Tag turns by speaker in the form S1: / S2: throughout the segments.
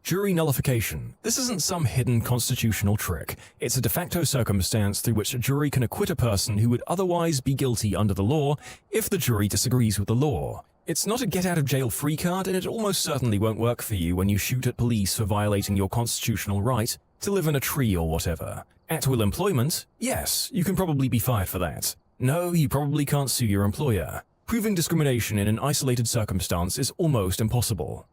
S1: Jury nullification. This isn't some hidden constitutional trick. It's a de facto circumstance through which a jury can acquit a person who would otherwise be guilty under the law if the jury disagrees with the law. It's not a get-out-of-jail-free card, and it almost certainly won't work for you when you shoot at police for violating your constitutional right to live in a tree or whatever. At-will employment? Yes, you can probably be fired for that. No, you probably can't sue your employer. Proving discrimination in an isolated circumstance is almost impossible.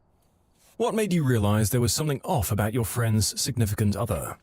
S1: What made you realize there was something off about your friend's significant other?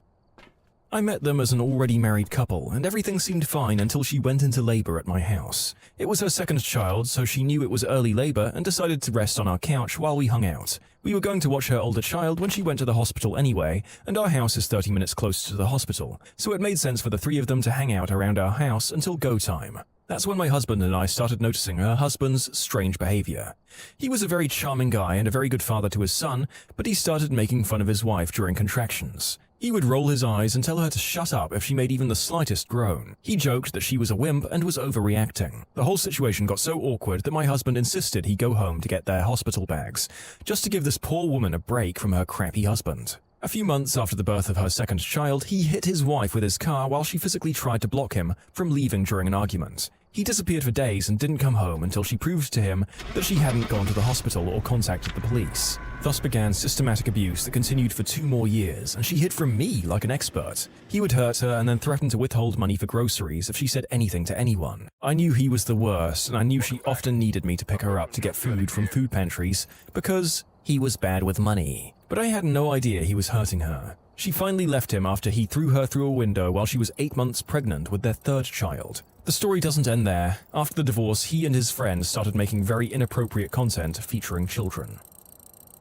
S1: I met them as an already married couple, and everything seemed fine until she went into labor at my house. It was her second child, so she knew it was early labor and decided to rest on our couch while we hung out. We were going to watch her older child when she went to the hospital anyway, and our house is 30 minutes closer to the hospital, so it made sense for the three of them to hang out around our house until go time. That's when my husband and I started noticing her husband's strange behavior. He was a very charming guy and a very good father to his son, but he started making fun of his wife during contractions. He would roll his eyes and tell her to shut up if she made even the slightest groan. He joked that she was a wimp and was overreacting. The whole situation got so awkward that my husband insisted he go home to get their hospital bags, just to give this poor woman a break from her crappy husband. A few months after the birth of her second child, he hit his wife with his car while she physically tried to block him from leaving during an argument. He disappeared for days and didn't come home until she proved to him that she hadn't gone to the hospital or contacted the police. Thus began systematic abuse that continued for 2 more years, and she hid from me like an expert. He would hurt her and then threaten to withhold money for groceries if she said anything to anyone. I knew he was the worst, and I knew she often needed me to pick her up to get food from food pantries because he was bad with money. But I had no idea he was hurting her. She finally left him after he threw her through a window while she was 8 months pregnant with their third child. The story doesn't end there. After the divorce, he and his friends started making very inappropriate content featuring children.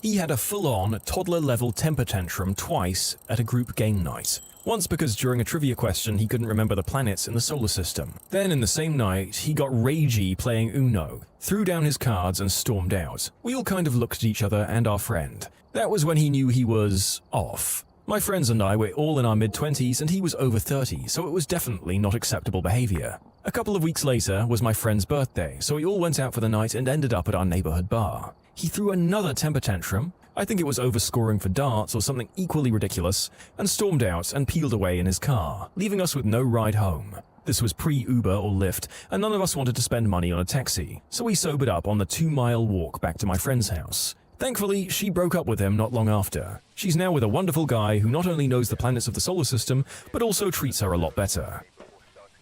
S1: He had a full-on, toddler-level temper tantrum twice at a group game night. Once because during a trivia question he couldn't remember the planets in the solar system. Then in the same night, he got ragey playing Uno, threw down his cards and stormed out. We all kind of looked at each other and our friend. That was when he knew he was off. My friends and I were all in our mid-20s and he was over 30, so it was definitely not acceptable behavior. A couple of weeks later was my friend's birthday, so we all went out for the night and ended up at our neighborhood bar. He threw another temper tantrum, I think it was overscoring for darts or something equally ridiculous, and stormed out and peeled away in his car, leaving us with no ride home. This was pre-Uber or Lyft, and none of us wanted to spend money on a taxi, so we sobered up on the 2-mile walk back to my friend's house. Thankfully, she broke up with him not long after. She's now with a wonderful guy who not only knows the planets of the solar system, but also treats her a lot better.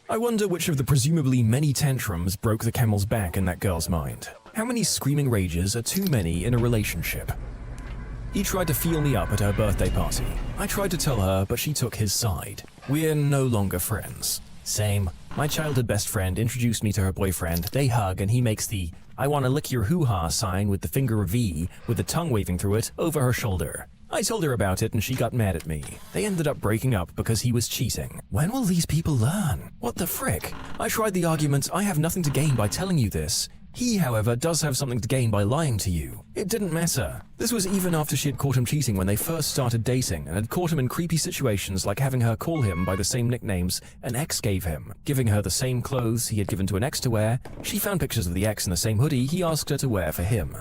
S1: I wonder which of the presumably many tantrums broke the camel's back in that girl's mind. How many screaming rages are too many in a relationship? He tried to feel me up at her birthday party. I tried to tell her, but she took his side. We're no longer friends. Same. My childhood best friend introduced me to her boyfriend. They hug and he makes the "I wanna lick your hoo-ha" sign with the finger V, with the tongue waving through it, over her shoulder. I told her about it and she got mad at me. They ended up breaking up because he was cheating. When will these people learn? What the frick? I tried the argument, I have nothing to gain by telling you this. He, however, does have something to gain by lying to you. It didn't matter. This was even after she had caught him cheating when they first started dating and had caught him in creepy situations like having her call him by the same nicknames an ex gave him, giving her the same clothes he had given to an ex to wear. She found pictures of the ex in the same hoodie he asked her to wear for him.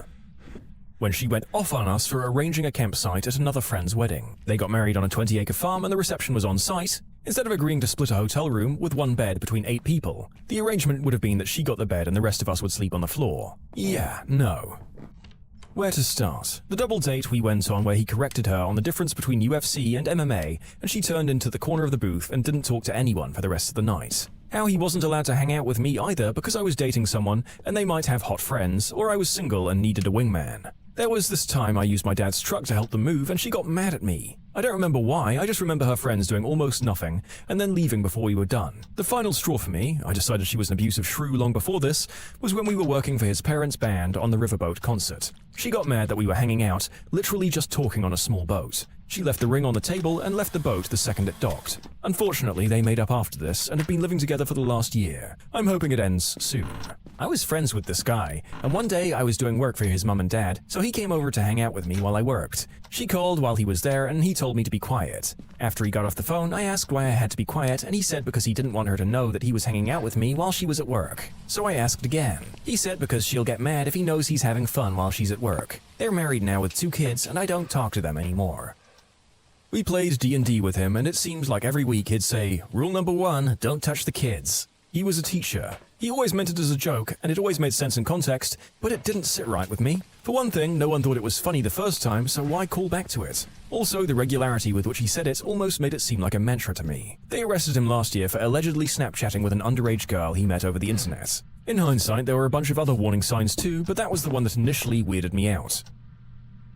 S1: When she went off on us for arranging a campsite at another friend's wedding. They got married on a 20-acre farm and the reception was on site. Instead of agreeing to split a hotel room with 1 bed between 8 people, the arrangement would have been that she got the bed and the rest of us would sleep on the floor. Yeah, no. Where to start? The double date we went on where he corrected her on the difference between UFC and MMA, and she turned into the corner of the booth and didn't talk to anyone for the rest of the night. How he wasn't allowed to hang out with me either because I was dating someone and they might have hot friends, or I was single and needed a wingman. There was this time I used my dad's truck to help them move and she got mad at me. I don't remember why, I just remember her friends doing almost nothing and then leaving before we were done. The final straw for me, I decided she was an abusive shrew long before this, was when we were working for his parents' band on the Riverboat concert. She got mad that we were hanging out, literally just talking on a small boat. She left the ring on the table and left the boat the second it docked. Unfortunately, they made up after this and have been living together for the last year. I'm hoping it ends soon. I was friends with this guy, and one day I was doing work for his mum and dad, so he came over to hang out with me while I worked. She called while he was there and he told me to be quiet. After he got off the phone, I asked why I had to be quiet, and he said because he didn't want her to know that he was hanging out with me while she was at work. So I asked again. He said because she'll get mad if he knows he's having fun while she's at work. They're married now with 2 kids, and I don't talk to them anymore. We played D&D with him, and it seems like every week he'd say, "Rule number 1, don't touch the kids." He was a teacher. He always meant it as a joke, and it always made sense in context, but it didn't sit right with me. For one thing, no one thought it was funny the first time, so why call back to it? Also, the regularity with which he said it almost made it seem like a mantra to me. They arrested him last year for allegedly Snapchatting with an underage girl he met over the internet. In hindsight, there were a bunch of other warning signs too, but that was the one that initially weirded me out.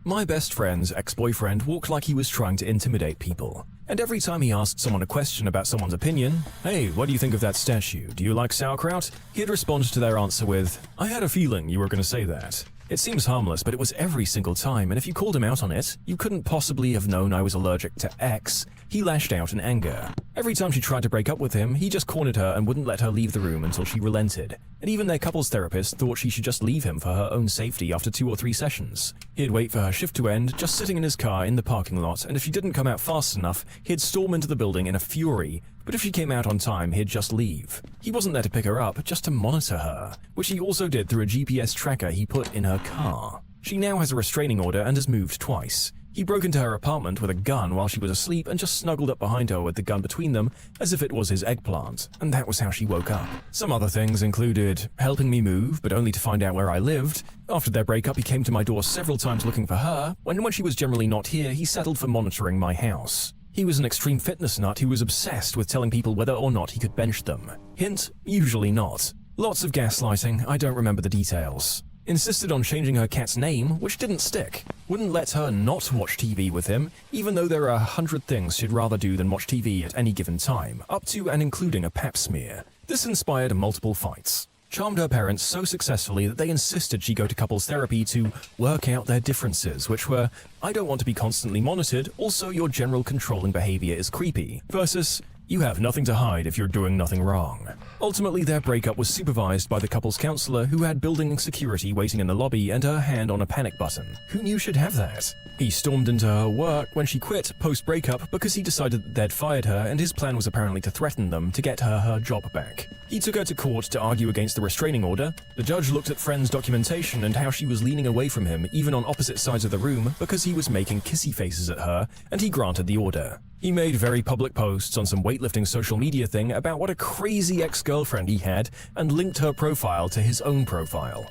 S1: My best friend's ex-boyfriend walked like he was trying to intimidate people. And every time he asked someone a question about someone's opinion, "Hey, what do you think of that statue? Do you like sauerkraut?" he'd respond to their answer with, "I had a feeling you were going to say that." It seems harmless, but it was every single time, and if you called him out on it, you couldn't possibly have known I was allergic to X. He lashed out in anger. Every time she tried to break up with him, he just cornered her and wouldn't let her leave the room until she relented. And even their couples therapist thought she should just leave him for her own safety after 2 or 3 sessions. He'd wait for her shift to end, just sitting in his car in the parking lot, and if she didn't come out fast enough, he'd storm into the building in a fury. But if she came out on time, he'd just leave. He wasn't there to pick her up, just to monitor her, which he also did through a GPS tracker he put in her car. She now has a restraining order and has moved twice. He broke into her apartment with a gun while she was asleep and just snuggled up behind her with the gun between them as if it was his eggplant, and that was how she woke up. Some other things included helping me move, but only to find out where I lived. After their breakup, he came to my door several times looking for her. When she was generally not here, he settled for monitoring my house. He was an extreme fitness nut who was obsessed with telling people whether or not he could bench them. Hint, usually not. Lots of gaslighting, I don't remember the details. Insisted on changing her cat's name, which didn't stick. Wouldn't let her not watch TV with him, even though there are 100 things she'd rather do than watch TV at any given time, up to and including a pap smear. This inspired multiple fights. Charmed her parents so successfully that they insisted she go to couples therapy to work out their differences, which were, "I don't want to be constantly monitored, also your general controlling behavior is creepy," versus, "You have nothing to hide if you're doing nothing wrong." Ultimately, their breakup was supervised by the couple's counselor who had building security waiting in the lobby and her hand on a panic button. Who knew she'd have that? He stormed into her work when she quit post-breakup because he decided that they'd fired her, and his plan was apparently to threaten them to get her job back. He took her to court to argue against the restraining order. The judge looked at Friend's documentation and how she was leaning away from him even on opposite sides of the room because he was making kissy faces at her, and he granted the order. He made very public posts on some weightlifting social media thing about what a crazy ex-girlfriend he had and linked her profile to his own profile.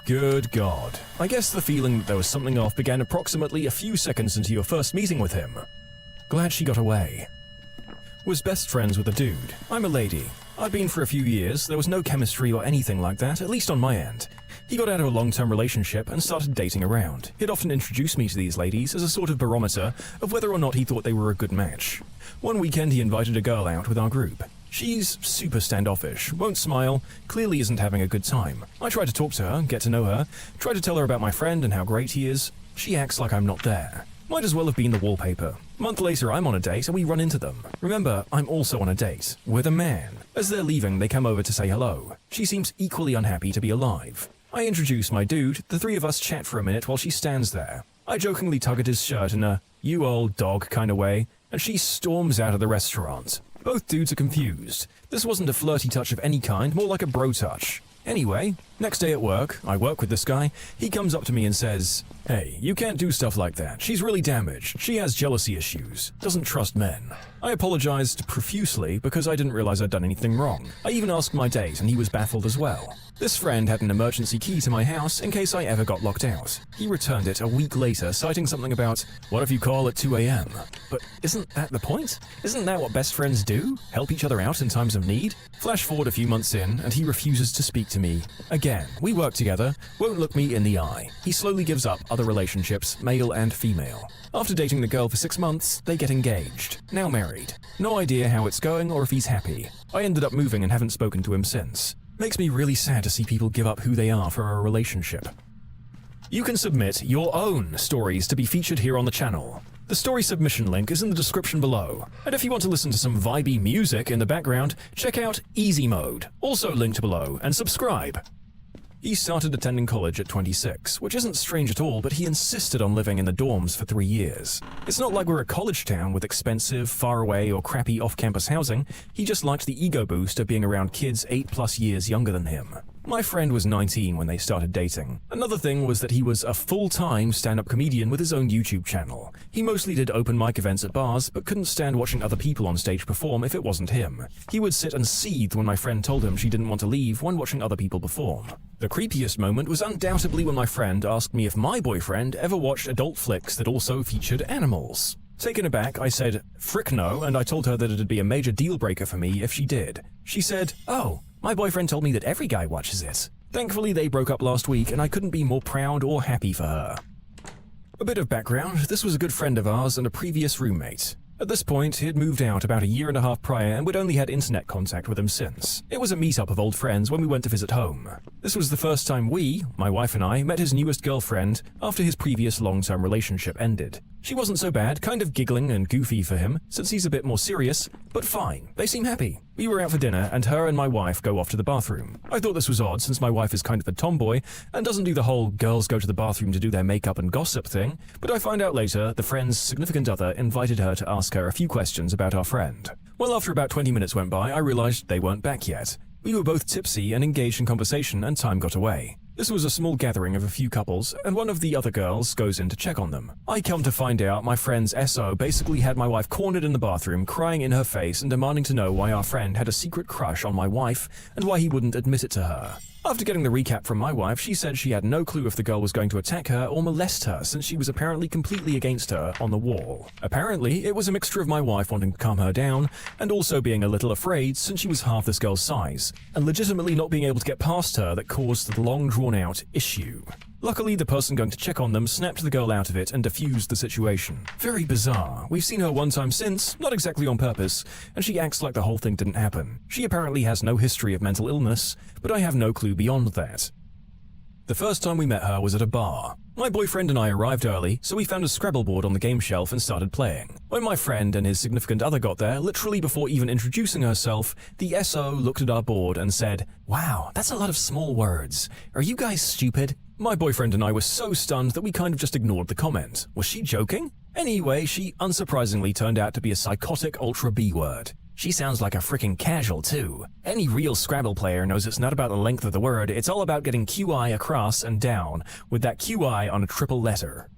S1: Good God. I guess the feeling that there was something off began approximately a few seconds into your first meeting with him. Glad she got away. Was best friends with a dude. I'm a lady. I'd been for a few years, there was no chemistry or anything like that, at least on my end. He got out of a long-term relationship and started dating around. He'd often introduce me to these ladies as a sort of barometer of whether or not he thought they were a good match. One weekend he invited a girl out with our group. She's super standoffish, won't smile, clearly isn't having a good time. I try to talk to her, get to know her, try to tell her about my friend and how great he is. She acts like I'm not there. Might as well have been the wallpaper. A month later, I'm on a date and we run into them. Remember, I'm also on a date with a man. As they're leaving, they come over to say hello. She seems equally unhappy to be alive. I introduce my dude, the 3 of us chat for a minute while she stands there. I jokingly tug at his shirt in a "you old dog" kind of way, and she storms out of the restaurant. Both dudes are confused. This wasn't a flirty touch of any kind, more like a bro touch. Anyway, next day at work, I work with this guy, he comes up to me and says, "Hey, you can't do stuff like that. She's really damaged. She has jealousy issues. Doesn't trust men." I apologized profusely because I didn't realize I'd done anything wrong. I even asked my date and he was baffled as well. This friend had an emergency key to my house in case I ever got locked out. He returned it a week later, citing something about, "What if you call at 2 a.m.? But isn't that the point? Isn't that what best friends do? Help each other out in times of need? Flash forward a few months in, and he refuses to speak to me. Again, we work together, won't look me in the eye. He slowly gives up other relationships, male and female. After dating the girl for 6 months, they get engaged, now married. No idea how it's going or if he's happy. I ended up moving and haven't spoken to him since. Makes me really sad to see people give up who they are for a relationship. You can submit your own stories to be featured here on the channel. The story submission link is in the description below. And if you want to listen to some vibey music in the background, check out Easy Mode, also linked below, and subscribe. He started attending college at 26, which isn't strange at all, but he insisted on living in the dorms for 3 years. It's not like we're a college town with expensive, far away, or crappy off-campus housing. He just liked the ego boost of being around kids 8+ years younger than him. My friend was 19 when they started dating. Another thing was that he was a full-time stand-up comedian with his own YouTube channel. He mostly did open mic events at bars, but couldn't stand watching other people on stage perform if it wasn't him. He would sit and seethe when my friend told him she didn't want to leave when watching other people perform. The creepiest moment was undoubtedly when my friend asked me if my boyfriend ever watched adult flicks that also featured animals. Taken aback, I said, "Frick no," and I told her that it'd be a major deal breaker for me if she did. She said, "Oh, my boyfriend told me that every guy watches it." Thankfully, they broke up last week, and I couldn't be more proud or happy for her. A bit of background, this was a good friend of ours and a previous roommate. At this point, he had moved out about a year and a half prior and we'd only had internet contact with him since. It was a meetup of old friends when we went to visit home. This was the first time we, my wife and I, met his newest girlfriend after his previous long-term relationship ended. She wasn't so bad, kind of giggling and goofy for him, since he's a bit more serious, but fine. They seem happy. We were out for dinner, and her and my wife go off to the bathroom. I thought this was odd, since my wife is kind of a tomboy, and doesn't do the whole girls go to the bathroom to do their makeup and gossip thing, but I find out later the friend's significant other invited her to ask her a few questions about our friend. Well, after about 20 minutes went by, I realized they weren't back yet. We were both tipsy and engaged in conversation, and time got away. This was a small gathering of a few couples, and one of the other girls goes in to check on them. I come to find out my friend's SO basically had my wife cornered in the bathroom, crying in her face and demanding to know why our friend had a secret crush on my wife and why he wouldn't admit it to her. After getting the recap from my wife, she said she had no clue if the girl was going to attack her or molest her since she was apparently completely against her on the wall. Apparently, it was a mixture of my wife wanting to calm her down and also being a little afraid since she was half this girl's size, and legitimately not being able to get past her that caused the long drawn-out issue. Luckily, the person going to check on them snapped the girl out of it and diffused the situation. Very bizarre. We've seen her one time since, not exactly on purpose, and she acts like the whole thing didn't happen. She apparently has no history of mental illness, but I have no clue beyond that. The first time we met her was at a bar. My boyfriend and I arrived early, so we found a Scrabble board on the game shelf and started playing. When my friend and his significant other got there, literally before even introducing herself, the SO looked at our board and said, "Wow, that's a lot of small words. Are you guys stupid?" My boyfriend and I were so stunned that we kind of just ignored the comment. Was she joking? Anyway, she unsurprisingly turned out to be a psychotic ultra B word. She sounds like a freaking casual too. Any real Scrabble player knows it's not about the length of the word, it's all about getting QI across and down, with that QI on a triple letter.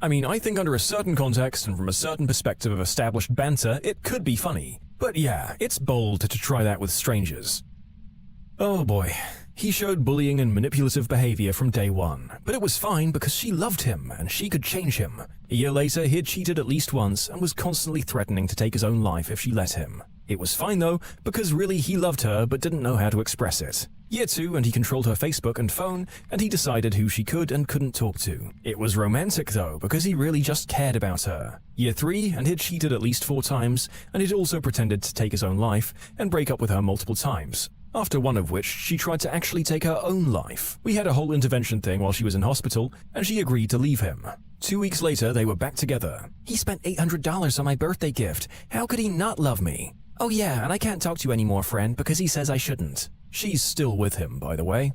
S1: I mean, I think under a certain context and from a certain perspective of established banter, it could be funny. But yeah, it's bold to try that with strangers. Oh boy. He showed bullying and manipulative behavior from day one, but it was fine because she loved him and she could change him. A year later, he had cheated at least once and was constantly threatening to take his own life if she let him. It was fine though, because really he loved her but didn't know how to express it. Year 2 and he controlled her Facebook and phone, and he decided who she could and couldn't talk to. It was romantic though, because he really just cared about her. Year 3 and he'd cheated at least 4 times, and he'd also pretended to take his own life and break up with her multiple times. After one of which, she tried to actually take her own life. We had a whole intervention thing while she was in hospital, and she agreed to leave him. 2 weeks later, they were back together. "He spent $800 on my birthday gift. How could he not love me?" "Oh yeah, and I can't talk to you anymore, friend, because he says I shouldn't." She's still with him, by the way.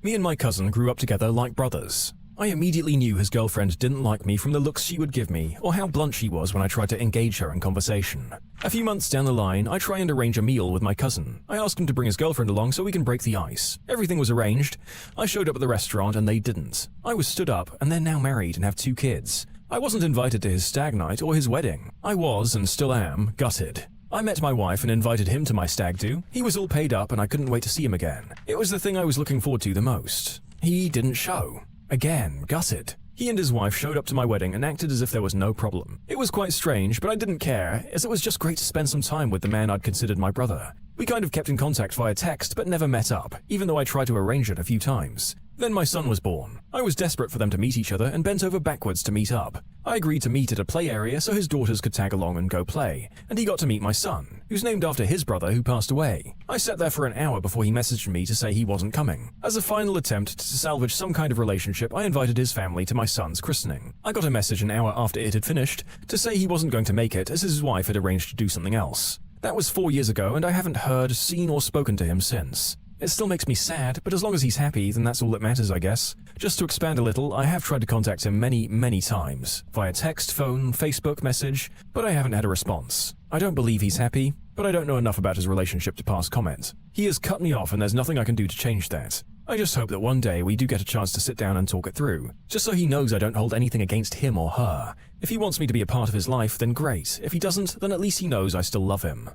S1: Me and my cousin grew up together like brothers. I immediately knew his girlfriend didn't like me from the looks she would give me or how blunt she was when I tried to engage her in conversation. A few months down the line, I try and arrange a meal with my cousin. I asked him to bring his girlfriend along so we can break the ice. Everything was arranged. I showed up at the restaurant and they didn't. I was stood up and they're now married and have 2 kids. I wasn't invited to his stag night or his wedding. I was, and still am, gutted. I met my wife and invited him to my stag do. He was all paid up and I couldn't wait to see him again. It was the thing I was looking forward to the most. He didn't show. Again, gutted. He and his wife showed up to my wedding and acted as if there was no problem. It was quite strange, but I didn't care, as it was just great to spend some time with the man I'd considered my brother. We kind of kept in contact via text, but never met up, even though I tried to arrange it a few times. Then my son was born. I was desperate for them to meet each other and bent over backwards to meet up. I agreed to meet at a play area so his daughters could tag along and go play, and he got to meet my son, who's named after his brother who passed away. I sat there for an hour before he messaged me to say he wasn't coming. As a final attempt to salvage some kind of relationship, I invited his family to my son's christening. I got a message an hour after it had finished to say he wasn't going to make it as his wife had arranged to do something else. That was 4 years ago, and I haven't heard, seen, or spoken to him since. It still makes me sad, but as long as he's happy, then that's all that matters, I guess. Just to expand a little, I have tried to contact him many times, via text, phone, Facebook message, but I haven't had a response. I don't believe he's happy, but I don't know enough about his relationship to pass comment. He has cut me off and there's nothing I can do to change that. I just hope that one day we do get a chance to sit down and talk it through, just so he knows I don't hold anything against him or her. If he wants me to be a part of his life, then great. If he doesn't, then at least he knows I still love him.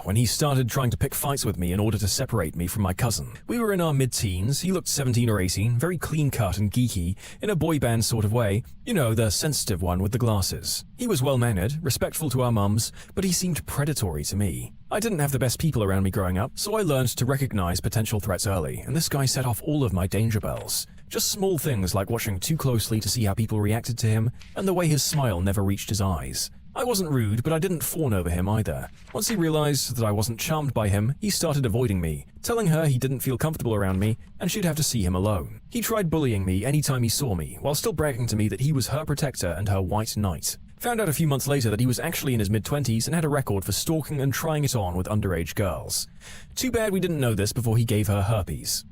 S1: When he started trying to pick fights with me in order to separate me from my cousin. We were in our mid-teens, he looked 17 or 18, very clean-cut and geeky, in a boy band sort of way, you know, the sensitive one with the glasses. He was well-mannered, respectful to our mums, but he seemed predatory to me. I didn't have the best people around me growing up, so I learned to recognize potential threats early, and this guy set off all of my danger bells. Just small things like watching too closely to see how people reacted to him, and the way his smile never reached his eyes. I wasn't rude, but I didn't fawn over him either. Once he realized that I wasn't charmed by him, he started avoiding me, telling her he didn't feel comfortable around me and she'd have to see him alone. He tried bullying me anytime he saw me, while still bragging to me that he was her protector and her white knight. Found out a few months later that he was actually in his mid-20s and had a record for stalking and trying it on with underage girls. Too bad we didn't know this before he gave her herpes.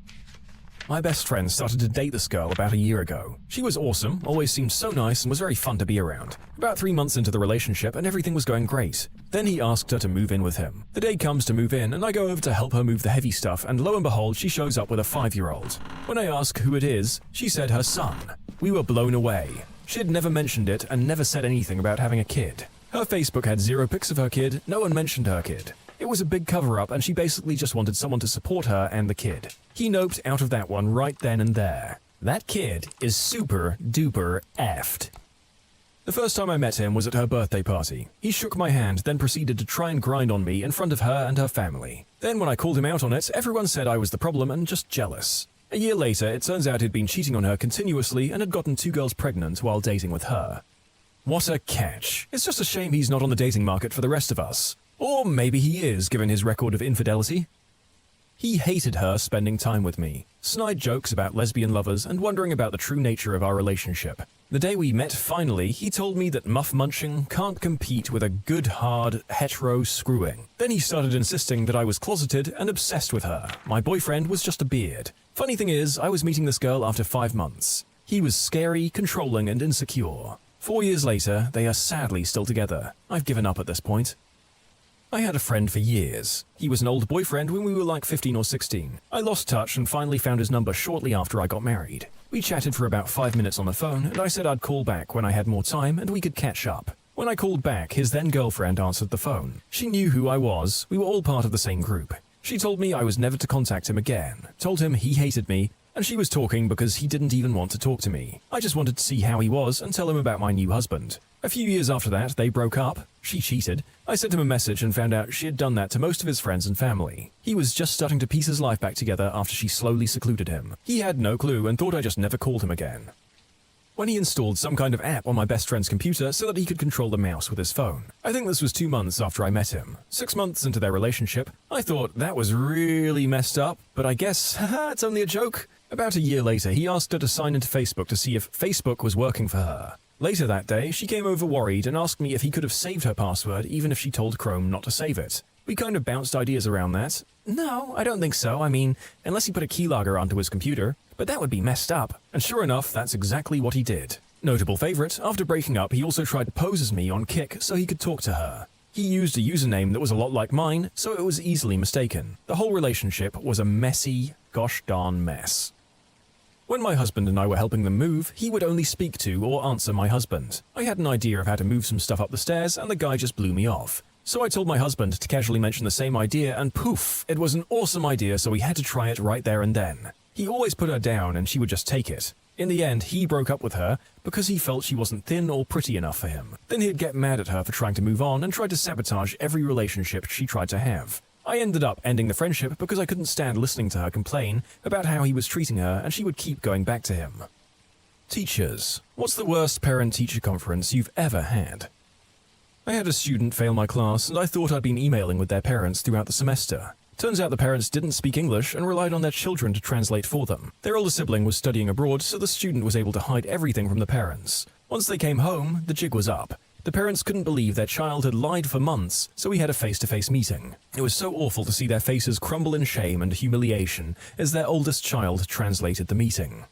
S1: My best friend started to date this girl about a year ago. She was awesome, always seemed so nice and was very fun to be around. About 3 months into the relationship and everything was going great. Then he asked her to move in with him. The day comes to move in and I go over to help her move the heavy stuff and lo and behold she shows up with a 5-year-old. When I ask who it is, she said her son. We were blown away. She had never mentioned it and never said anything about having a kid. Her Facebook had 0 pics of her kid, no one mentioned her kid. It was a big cover-up and she basically just wanted someone to support her and the kid. He noped out of that one right then and there. That kid is super duper effed. The first time I met him was at her birthday party. He shook my hand, then proceeded to try and grind on me in front of her and her family. Then when I called him out on it, everyone said I was the problem and just jealous. A year later, it turns out he'd been cheating on her continuously and had gotten 2 girls pregnant while dating with her. What a catch. It's just a shame he's not on the dating market for the rest of us. Or maybe he is, given his record of infidelity. He hated her spending time with me, snide jokes about lesbian lovers and wondering about the true nature of our relationship. The day we met finally, he told me that muff munching can't compete with a good hard hetero screwing. Then he started insisting that I was closeted and obsessed with her. My boyfriend was just a beard. Funny thing is, I was meeting this girl after 5 months. He was scary, controlling and insecure. 4 years later, they are sadly still together. I've given up at this point. I had a friend for years. He was an old boyfriend when we were like 15 or 16. I lost touch and finally found his number shortly after I got married. We chatted for about 5 minutes on the phone and I said I'd call back when I had more time and we could catch up. When I called back, his then girlfriend answered the phone. She knew who I was. We were all part of the same group. She told me I was never to contact him again, told him he hated me, and she was talking because he didn't even want to talk to me. I just wanted to see how he was and tell him about my new husband. A few years after that, they broke up. She cheated. I sent him a message and found out she had done that to most of his friends and family. He was just starting to piece his life back together after she slowly secluded him. He had no clue and thought I just never called him again. When he installed some kind of app on my best friend's computer so that he could control the mouse with his phone. I think this was 2 months after I met him. 6 months into their relationship, I thought that was really messed up, but I guess, haha, it's only a joke. About a year later, he asked her to sign into Facebook to see if Facebook was working for her. Later that day, she came over worried and asked me if he could have saved her password even if she told Chrome not to save it. We kind of bounced ideas around that. No, I don't think so. I mean, unless he put a keylogger onto his computer. But that would be messed up. And sure enough, that's exactly what he did. Notable favorite, after breaking up, he also tried to pose as me on Kik so he could talk to her. He used a username that was a lot like mine, so it was easily mistaken. The whole relationship was a messy, gosh darn mess. When my husband and I were helping them move, he would only speak to or answer my husband. I had an idea of how to move some stuff up the stairs and the guy just blew me off. So I told my husband to casually mention the same idea and poof, it was an awesome idea so we had to try it right there and then. He always put her down and she would just take it. In the end, he broke up with her because he felt she wasn't thin or pretty enough for him. Then he'd get mad at her for trying to move on and tried to sabotage every relationship she tried to have. I ended up ending the friendship because I couldn't stand listening to her complain about how he was treating her and she would keep going back to him. Teachers. What's the worst parent-teacher conference you've ever had? I had a student fail my class, and I thought I'd been emailing with their parents throughout the semester. Turns out the parents didn't speak English and relied on their children to translate for them. Their older sibling was studying abroad, so the student was able to hide everything from the parents. Once they came home, the jig was up. The parents couldn't believe their child had lied for months, so we had a face-to-face meeting. It was so awful to see their faces crumble in shame and humiliation as their oldest child translated the meeting.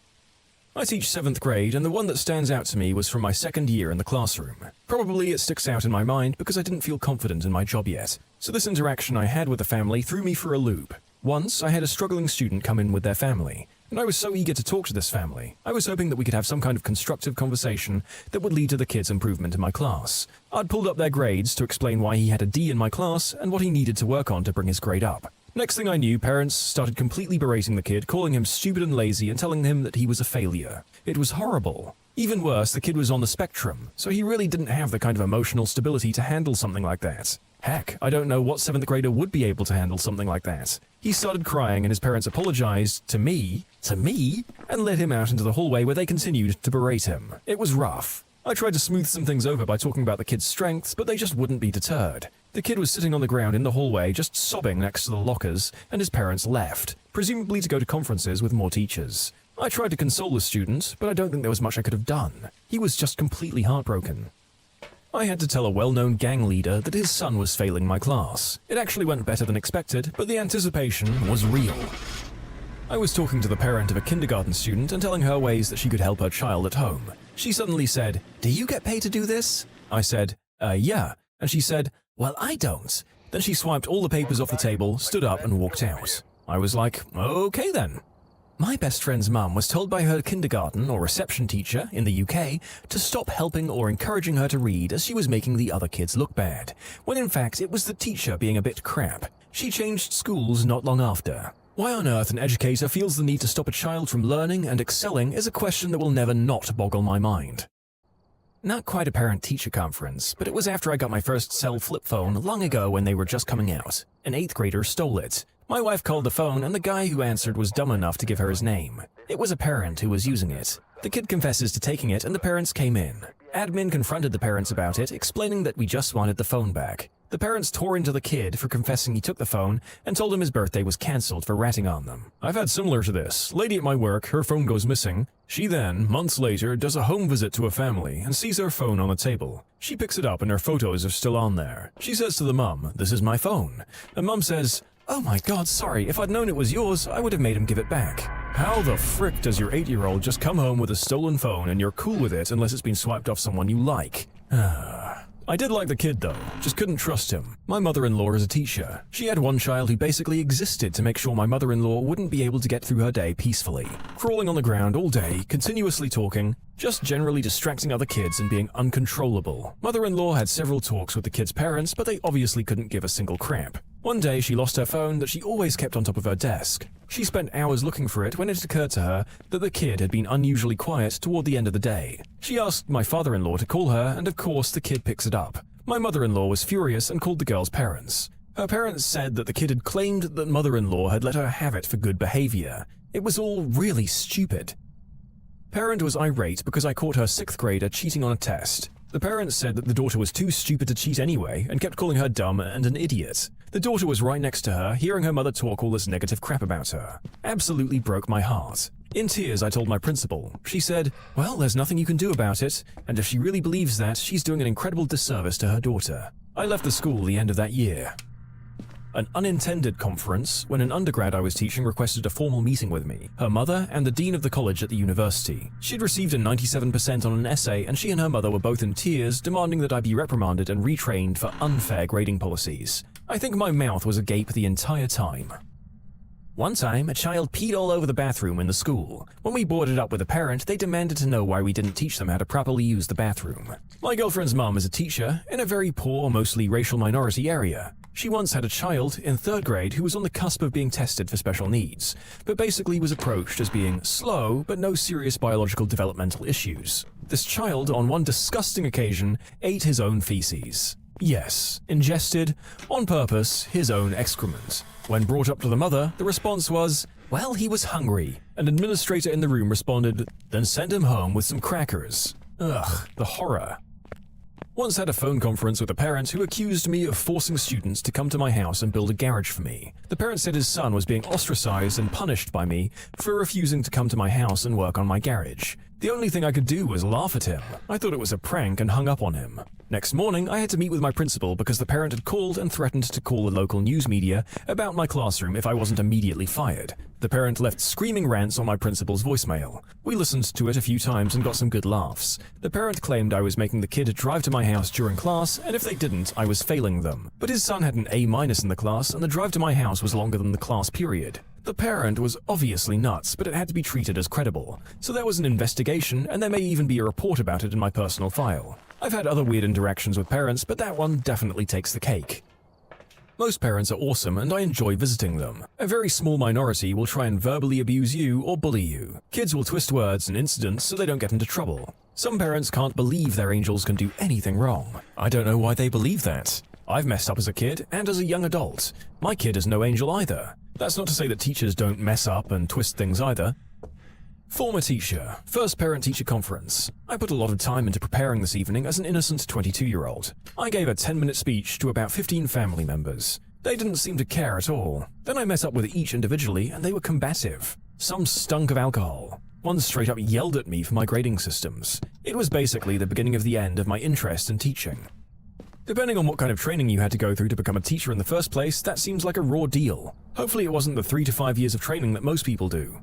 S1: I teach 7th grade, and the one that stands out to me was from my second year in the classroom. Probably it sticks out in my mind because I didn't feel confident in my job yet. So this interaction I had with the family threw me for a loop. Once, I had a struggling student come in with their family, and I was so eager to talk to this family. I was hoping that we could have some kind of constructive conversation that would lead to the kid's improvement in my class. I'd pulled up their grades to explain why he had a D in my class and what he needed to work on to bring his grade up. Next thing I knew, parents started completely berating the kid, calling him stupid and lazy and telling him that he was a failure. It was horrible. Even worse, the kid was on the spectrum, so he really didn't have the kind of emotional stability to handle something like that. Heck, I don't know what 7th grader would be able to handle something like that. He started crying and his parents apologized to me, and led him out into the hallway where they continued to berate him. It was rough. I tried to smooth some things over by talking about the kid's strengths, but they just wouldn't be deterred. The kid was sitting on the ground in the hallway, just sobbing next to the lockers, and his parents left, presumably to go to conferences with more teachers. I tried to console the student, but I don't think there was much I could have done. He was just completely heartbroken. I had to tell a well-known gang leader that his son was failing my class. It actually went better than expected, but the anticipation was real. I was talking to the parent of a kindergarten student and telling her ways that she could help her child at home. She suddenly said, "Do you get paid to do this?" I said, yeah. And she said, "Well, I don't." Then she swiped all the papers off the table, stood up and walked out. I was like, okay then. My best friend's mum was told by her kindergarten or reception teacher in the UK to stop helping or encouraging her to read as she was making the other kids look bad, when in fact it was the teacher being a bit crap. She changed schools not long after. Why on earth an educator feels the need to stop a child from learning and excelling is a question that will never not boggle my mind. Not quite a parent-teacher conference, but it was after I got my first cell flip phone long ago when they were just coming out. An 8th grader stole it. My wife called the phone and the guy who answered was dumb enough to give her his name. It was a parent who was using it. The kid confesses to taking it and the parents came in. Admin confronted the parents about it, explaining that we just wanted the phone back. The parents tore into the kid for confessing he took the phone and told him his birthday was cancelled for ratting on them. I've had similar to this. Lady at my work, her phone goes missing. She then, months later, does a home visit to a family and sees her phone on the table. She picks it up and her photos are still on there. She says to the mum, "This is my phone." And mum says, "Oh my god, sorry, if I'd known it was yours, I would have made him give it back." How the frick does your 8-year-old just come home with a stolen phone and you're cool with it unless it's been swiped off someone you like? I did like the kid though, just couldn't trust him. My mother-in-law is a teacher. She had one child who basically existed to make sure my mother-in-law wouldn't be able to get through her day peacefully. Crawling on the ground all day, continuously talking, just generally distracting other kids and being uncontrollable. Mother-in-law had several talks with the kid's parents, but they obviously couldn't give a single crap. One day she lost her phone that she always kept on top of her desk. She spent hours looking for it when it occurred to her that the kid had been unusually quiet toward the end of the day. She asked my father-in-law to call her, and of course the kid picks it up. My mother-in-law was furious and called the girl's parents. Her parents said that the kid had claimed that mother-in-law had let her have it for good behavior. It was all really stupid. Parent was irate because I caught her 6th grader cheating on a test. The parents said that the daughter was too stupid to cheat anyway and kept calling her dumb and an idiot. The daughter was right next to her, hearing her mother talk all this negative crap about her. Absolutely broke my heart. In tears, I told my principal. She said, "Well, there's nothing you can do about it, and if she really believes that, she's doing an incredible disservice to her daughter." I left the school the end of that year. An unintended conference when an undergrad I was teaching requested a formal meeting with me, her mother, and the dean of the college at the university. She'd received a 97% on an essay, and she and her mother were both in tears, demanding that I be reprimanded and retrained for unfair grading policies. I think my mouth was agape the entire time. One time, a child peed all over the bathroom in the school. When we brought it up with a parent, they demanded to know why we didn't teach them how to properly use the bathroom. My girlfriend's mom is a teacher in a very poor, mostly racial minority area. She once had a child in 3rd grade who was on the cusp of being tested for special needs, but basically was approached as being slow but no serious biological developmental issues. This child, on one disgusting occasion, ate his own feces. Yes, ingested, on purpose, his own excrement. When brought up to the mother, the response was, "Well, he was hungry." An administrator in the room responded, "Then send him home with some crackers." Ugh, the horror. Once had a phone conference with a parent who accused me of forcing students to come to my house and build a garage for me. The parent said his son was being ostracized and punished by me for refusing to come to my house and work on my garage. The only thing I could do was laugh at him. I thought it was a prank and hung up on him. Next morning, I had to meet with my principal because the parent had called and threatened to call the local news media about my classroom if I wasn't immediately fired. The parent left screaming rants on my principal's voicemail. We listened to it a few times and got some good laughs. The parent claimed I was making the kid drive to my house during class, and if they didn't, I was failing them. But his son had an A- in the class, and the drive to my house was longer than the class period. The parent was obviously nuts, but it had to be treated as credible. So there was an investigation, and there may even be a report about it in my personal file. I've had other weird interactions with parents, but that one definitely takes the cake. Most parents are awesome and I enjoy visiting them. A very small minority will try and verbally abuse you or bully you. Kids will twist words and incidents so they don't get into trouble. Some parents can't believe their angels can do anything wrong. I don't know why they believe that. I've messed up as a kid and as a young adult. My kid is no angel either. That's not to say that teachers don't mess up and twist things either. Former teacher, first parent-teacher conference. I put a lot of time into preparing this evening as an innocent 22-year-old. I gave a 10-minute speech to about 15 family members. They didn't seem to care at all. Then I met up with each individually and they were combative. Some stunk of alcohol. One straight up yelled at me for my grading systems. It was basically the beginning of the end of my interest in teaching. Depending on what kind of training you had to go through to become a teacher in the first place, that seems like a raw deal. Hopefully it wasn't the 3 to 5 years of training that most people do.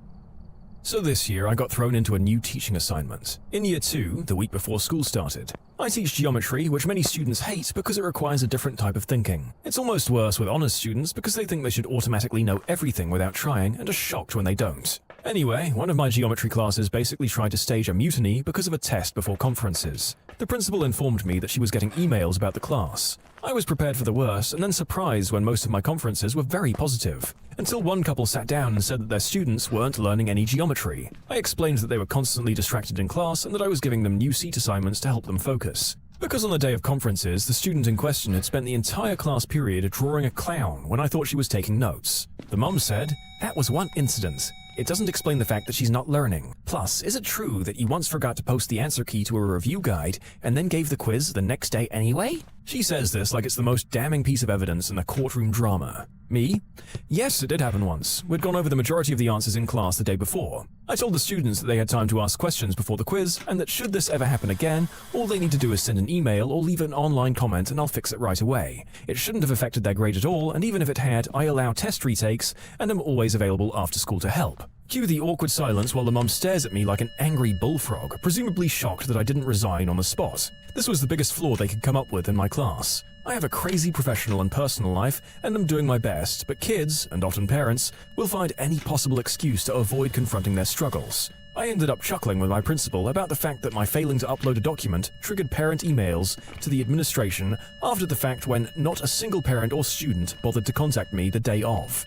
S1: So this year, I got thrown into a new teaching assignment. In year 2, the week before school started. I teach geometry, which many students hate because it requires a different type of thinking. It's almost worse with honors students because they think they should automatically know everything without trying and are shocked when they don't. Anyway, one of my geometry classes basically tried to stage a mutiny because of a test before conferences. The principal informed me that she was getting emails about the class. I was prepared for the worst and then surprised when most of my conferences were very positive. Until one couple sat down and said that their students weren't learning any geometry. I explained that they were constantly distracted in class and that I was giving them new seat assignments to help them focus. Because on the day of conferences, the student in question had spent the entire class period drawing a clown when I thought she was taking notes. The mum said, "That was one incident. It doesn't explain the fact that she's not learning. Plus, is it true that you once forgot to post the answer key to a review guide and then gave the quiz the next day anyway?" She says this like it's the most damning piece of evidence in a courtroom drama. Me? Yes, it did happen once. We'd gone over the majority of the answers in class the day before. I told the students that they had time to ask questions before the quiz and that should this ever happen again, all they need to do is send an email or leave an online comment and I'll fix it right away. It shouldn't have affected their grade at all, and even if it had, I allow test retakes and am always available after school to help. Cue the awkward silence while the mum stares at me like an angry bullfrog, presumably shocked that I didn't resign on the spot. This was the biggest flaw they could come up with in my class. I have a crazy professional and personal life, and I'm doing my best, but kids, and often parents, will find any possible excuse to avoid confronting their struggles. I ended up chuckling with my principal about the fact that my failing to upload a document triggered parent emails to the administration after the fact when not a single parent or student bothered to contact me the day of.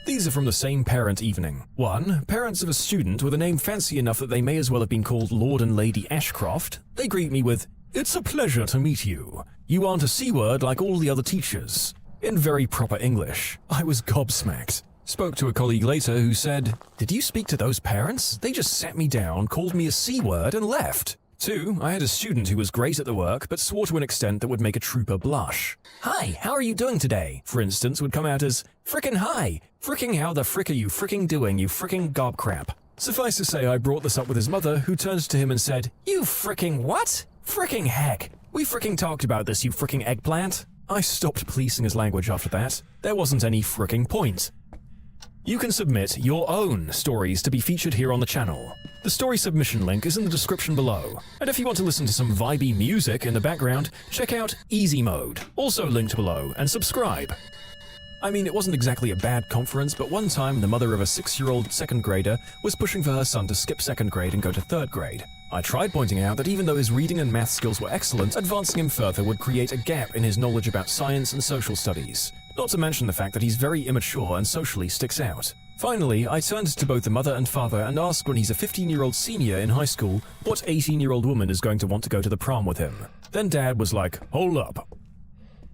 S1: These are from the same parent evening. 1. Parents of a student with a name fancy enough that they may as well have been called Lord and Lady Ashcroft. They greet me with, "It's a pleasure to meet you. You aren't a C-word like all the other teachers." In very proper English. I was gobsmacked. Spoke to a colleague later who said, "Did you speak to those parents? They just sat me down, called me a C-word and left." 2. I had a student who was great at the work but swore to an extent that would make a trooper blush. "Hi, how are you doing today?" for instance, would come out as, "Frickin' hi. Fricking how the frick are you fricking doing, you fricking gobcrap." Suffice to say, I brought this up with his mother, who turned to him and said, "You fricking what? Fricking heck. We fricking talked about this, you fricking eggplant." I stopped policing his language after that. There wasn't any fricking point. You can submit your own stories to be featured here on the channel. The story submission link is in the description below. And if you want to listen to some vibey music in the background, check out Easy Mode, also linked below, and subscribe. I mean, it wasn't exactly a bad conference, but one time the mother of a 6-year-old second grader was pushing for her son to skip second grade and go to third grade. I tried pointing out that even though his reading and math skills were excellent, advancing him further would create a gap in his knowledge about science and social studies. Not to mention the fact that he's very immature and socially sticks out. Finally, I turned to both the mother and father and asked when he's a 15-year-old senior in high school, what 18-year-old woman is going to want to go to the prom with him. Then Dad was like, "Hold up.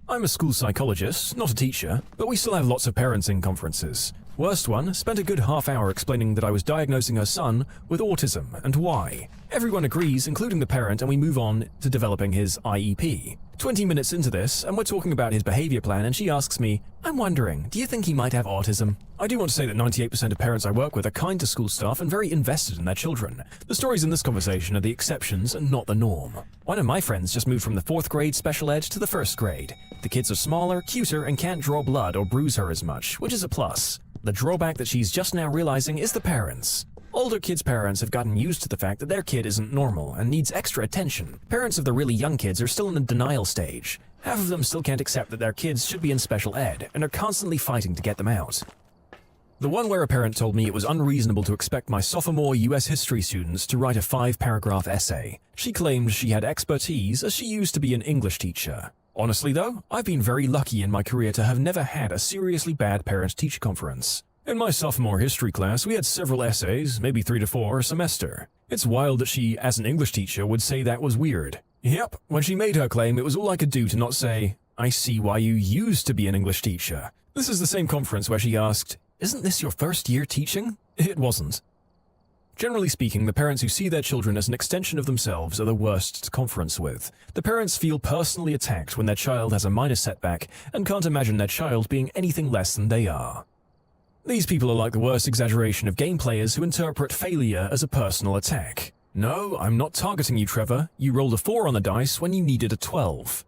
S1: I'm a school psychologist, not a teacher, but we still have lots of parenting conferences. Worst one, spent a good half hour explaining that I was diagnosing her son with autism and why. Everyone agrees, including the parent, and we move on to developing his IEP. 20 minutes into this, and we're talking about his behavior plan, and she asks me, "I'm wondering, do you think he might have autism?" I do want to say that 98% of parents I work with are kind to school staff and very invested in their children. The stories in this conversation are the exceptions and not the norm. One of my friends just moved from the 4th grade special ed to the 1st grade. The kids are smaller, cuter, and can't draw blood or bruise her as much, which is a plus. The drawback that she's just now realizing is the parents. Older kids' parents have gotten used to the fact that their kid isn't normal and needs extra attention. Parents of the really young kids are still in the denial stage. Half of them still can't accept that their kids should be in special ed and are constantly fighting to get them out. The one where a parent told me it was unreasonable to expect my sophomore US history students to write a 5-paragraph essay. She claimed she had expertise as she used to be an English teacher. Honestly though, I've been very lucky in my career to have never had a seriously bad parent-teacher conference. In my sophomore history class, we had several essays, maybe 3 to 4 a semester. It's wild that she, as an English teacher, would say that was weird. Yep, when she made her claim, it was all I could do to not say, "I see why you used to be an English teacher." This is the same conference where she asked, "Isn't this your first year teaching?" It wasn't. Generally speaking, the parents who see their children as an extension of themselves are the worst to conference with. The parents feel personally attacked when their child has a minor setback and can't imagine their child being anything less than they are. These people are like the worst exaggeration of game players who interpret failure as a personal attack. "No, I'm not targeting you, Trevor. You rolled a 4 on the dice when you needed a 12.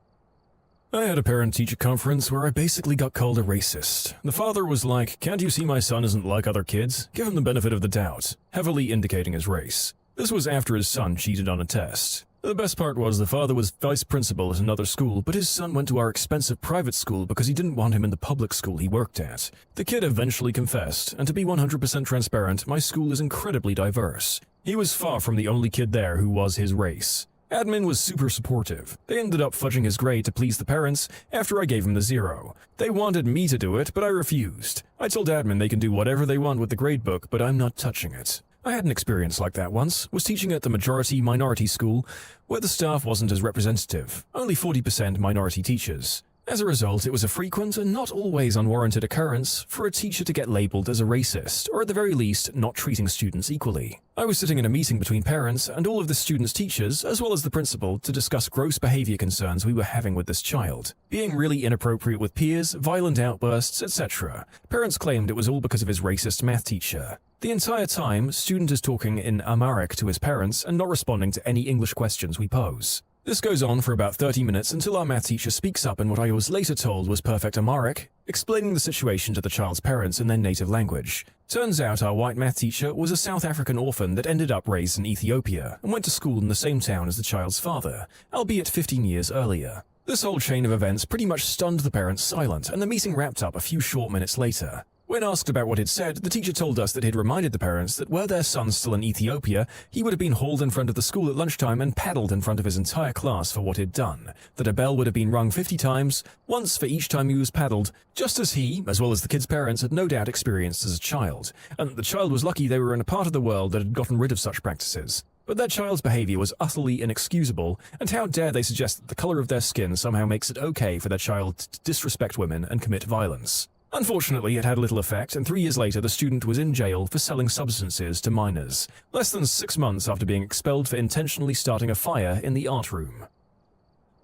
S1: I had a parent-teacher conference where I basically got called a racist. The father was like, "Can't you see my son isn't like other kids? Give him the benefit of the doubt," heavily indicating his race. This was after his son cheated on a test. The best part was the father was vice principal at another school, but his son went to our expensive private school because he didn't want him in the public school he worked at. The kid eventually confessed, and to be 100% transparent, my school is incredibly diverse. He was far from the only kid there who was his race. Admin was super supportive. They ended up fudging his grade to please the parents after I gave him the 0. They wanted me to do it, but I refused. I told admin they can do whatever they want with the gradebook, but I'm not touching it. I had an experience like that once, was teaching at the majority-minority school where the staff wasn't as representative, only 40% minority teachers. As a result, it was a frequent and not always unwarranted occurrence for a teacher to get labeled as a racist, or at the very least, not treating students equally. I was sitting in a meeting between parents and all of the students' teachers, as well as the principal, to discuss gross behavior concerns we were having with this child. Being really inappropriate with peers, violent outbursts, etc. Parents claimed it was all because of his racist math teacher. The entire time, student is talking in Amharic to his parents and not responding to any English questions we pose. This goes on for about 30 minutes until our math teacher speaks up in what I was later told was perfect Amharic, explaining the situation to the child's parents in their native language. Turns out our white math teacher was a South African orphan that ended up raised in Ethiopia and went to school in the same town as the child's father, albeit 15 years earlier. This whole chain of events pretty much stunned the parents silent, and the meeting wrapped up a few short minutes later. When asked about what he'd said, the teacher told us that he'd reminded the parents that were their son still in Ethiopia, he would have been hauled in front of the school at lunchtime and paddled in front of his entire class for what he'd done, that a bell would have been rung 50 times, once for each time he was paddled, just as he, as well as the kid's parents, had no doubt experienced as a child, and that the child was lucky they were in a part of the world that had gotten rid of such practices. But their child's behavior was utterly inexcusable, and how dare they suggest that the color of their skin somehow makes it okay for their child to disrespect women and commit violence. Unfortunately, it had little effect, and 3 years later the student was in jail for selling substances to minors, less than 6 months after being expelled for intentionally starting a fire in the art room.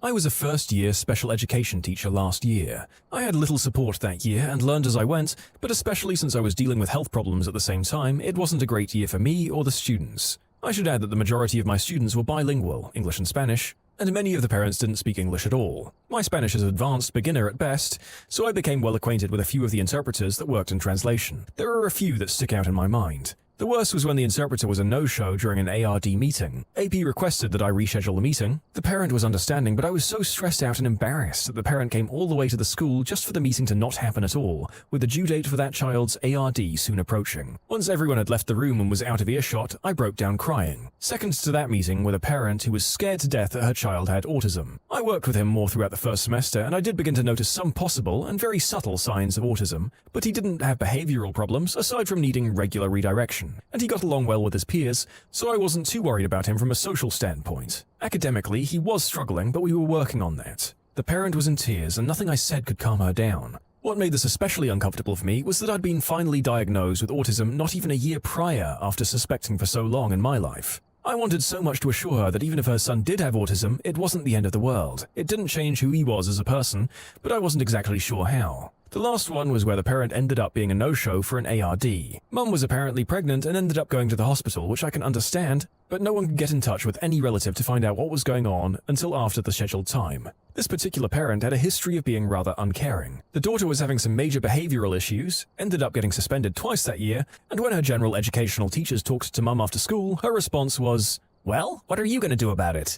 S1: I was a first-year special education teacher last year. I had little support that year and learned as I went, but especially since I was dealing with health problems at the same time, it wasn't a great year for me or the students. I should add that the majority of my students were bilingual, English and Spanish, and many of the parents didn't speak English at all. My Spanish is advanced beginner at best, so I became well acquainted with a few of the interpreters that worked in translation. There are a few that stick out in my mind. The worst was when the interpreter was a no-show during an ARD meeting. AP requested that I reschedule the meeting. The parent was understanding, but I was so stressed out and embarrassed that the parent came all the way to the school just for the meeting to not happen at all, with the due date for that child's ARD soon approaching. Once everyone had left the room and was out of earshot, I broke down crying. Second to that meeting with a parent who was scared to death that her child had autism. I worked with him more throughout the first semester, and I did begin to notice some possible and very subtle signs of autism, but he didn't have behavioral problems aside from needing regular redirection. And he got along well with his peers, so I wasn't too worried about him from a social standpoint. Academically, he was struggling, but we were working on that. The parent was in tears, and nothing I said could calm her down. What made this especially uncomfortable for me was that I'd been finally diagnosed with autism not even a year prior after suspecting for so long in my life. I wanted so much to assure her that even if her son did have autism, it wasn't the end of the world. It didn't change who he was as a person, but I wasn't exactly sure how. The last one was where the parent ended up being a no-show for an ARD. Mum was apparently pregnant and ended up going to the hospital, which I can understand, but no one could get in touch with any relative to find out what was going on until after the scheduled time. This particular parent had a history of being rather uncaring. The daughter was having some major behavioral issues, ended up getting suspended twice that year, and when her general educational teachers talked to Mum after school, her response was, "Well, what are you going to do about it?"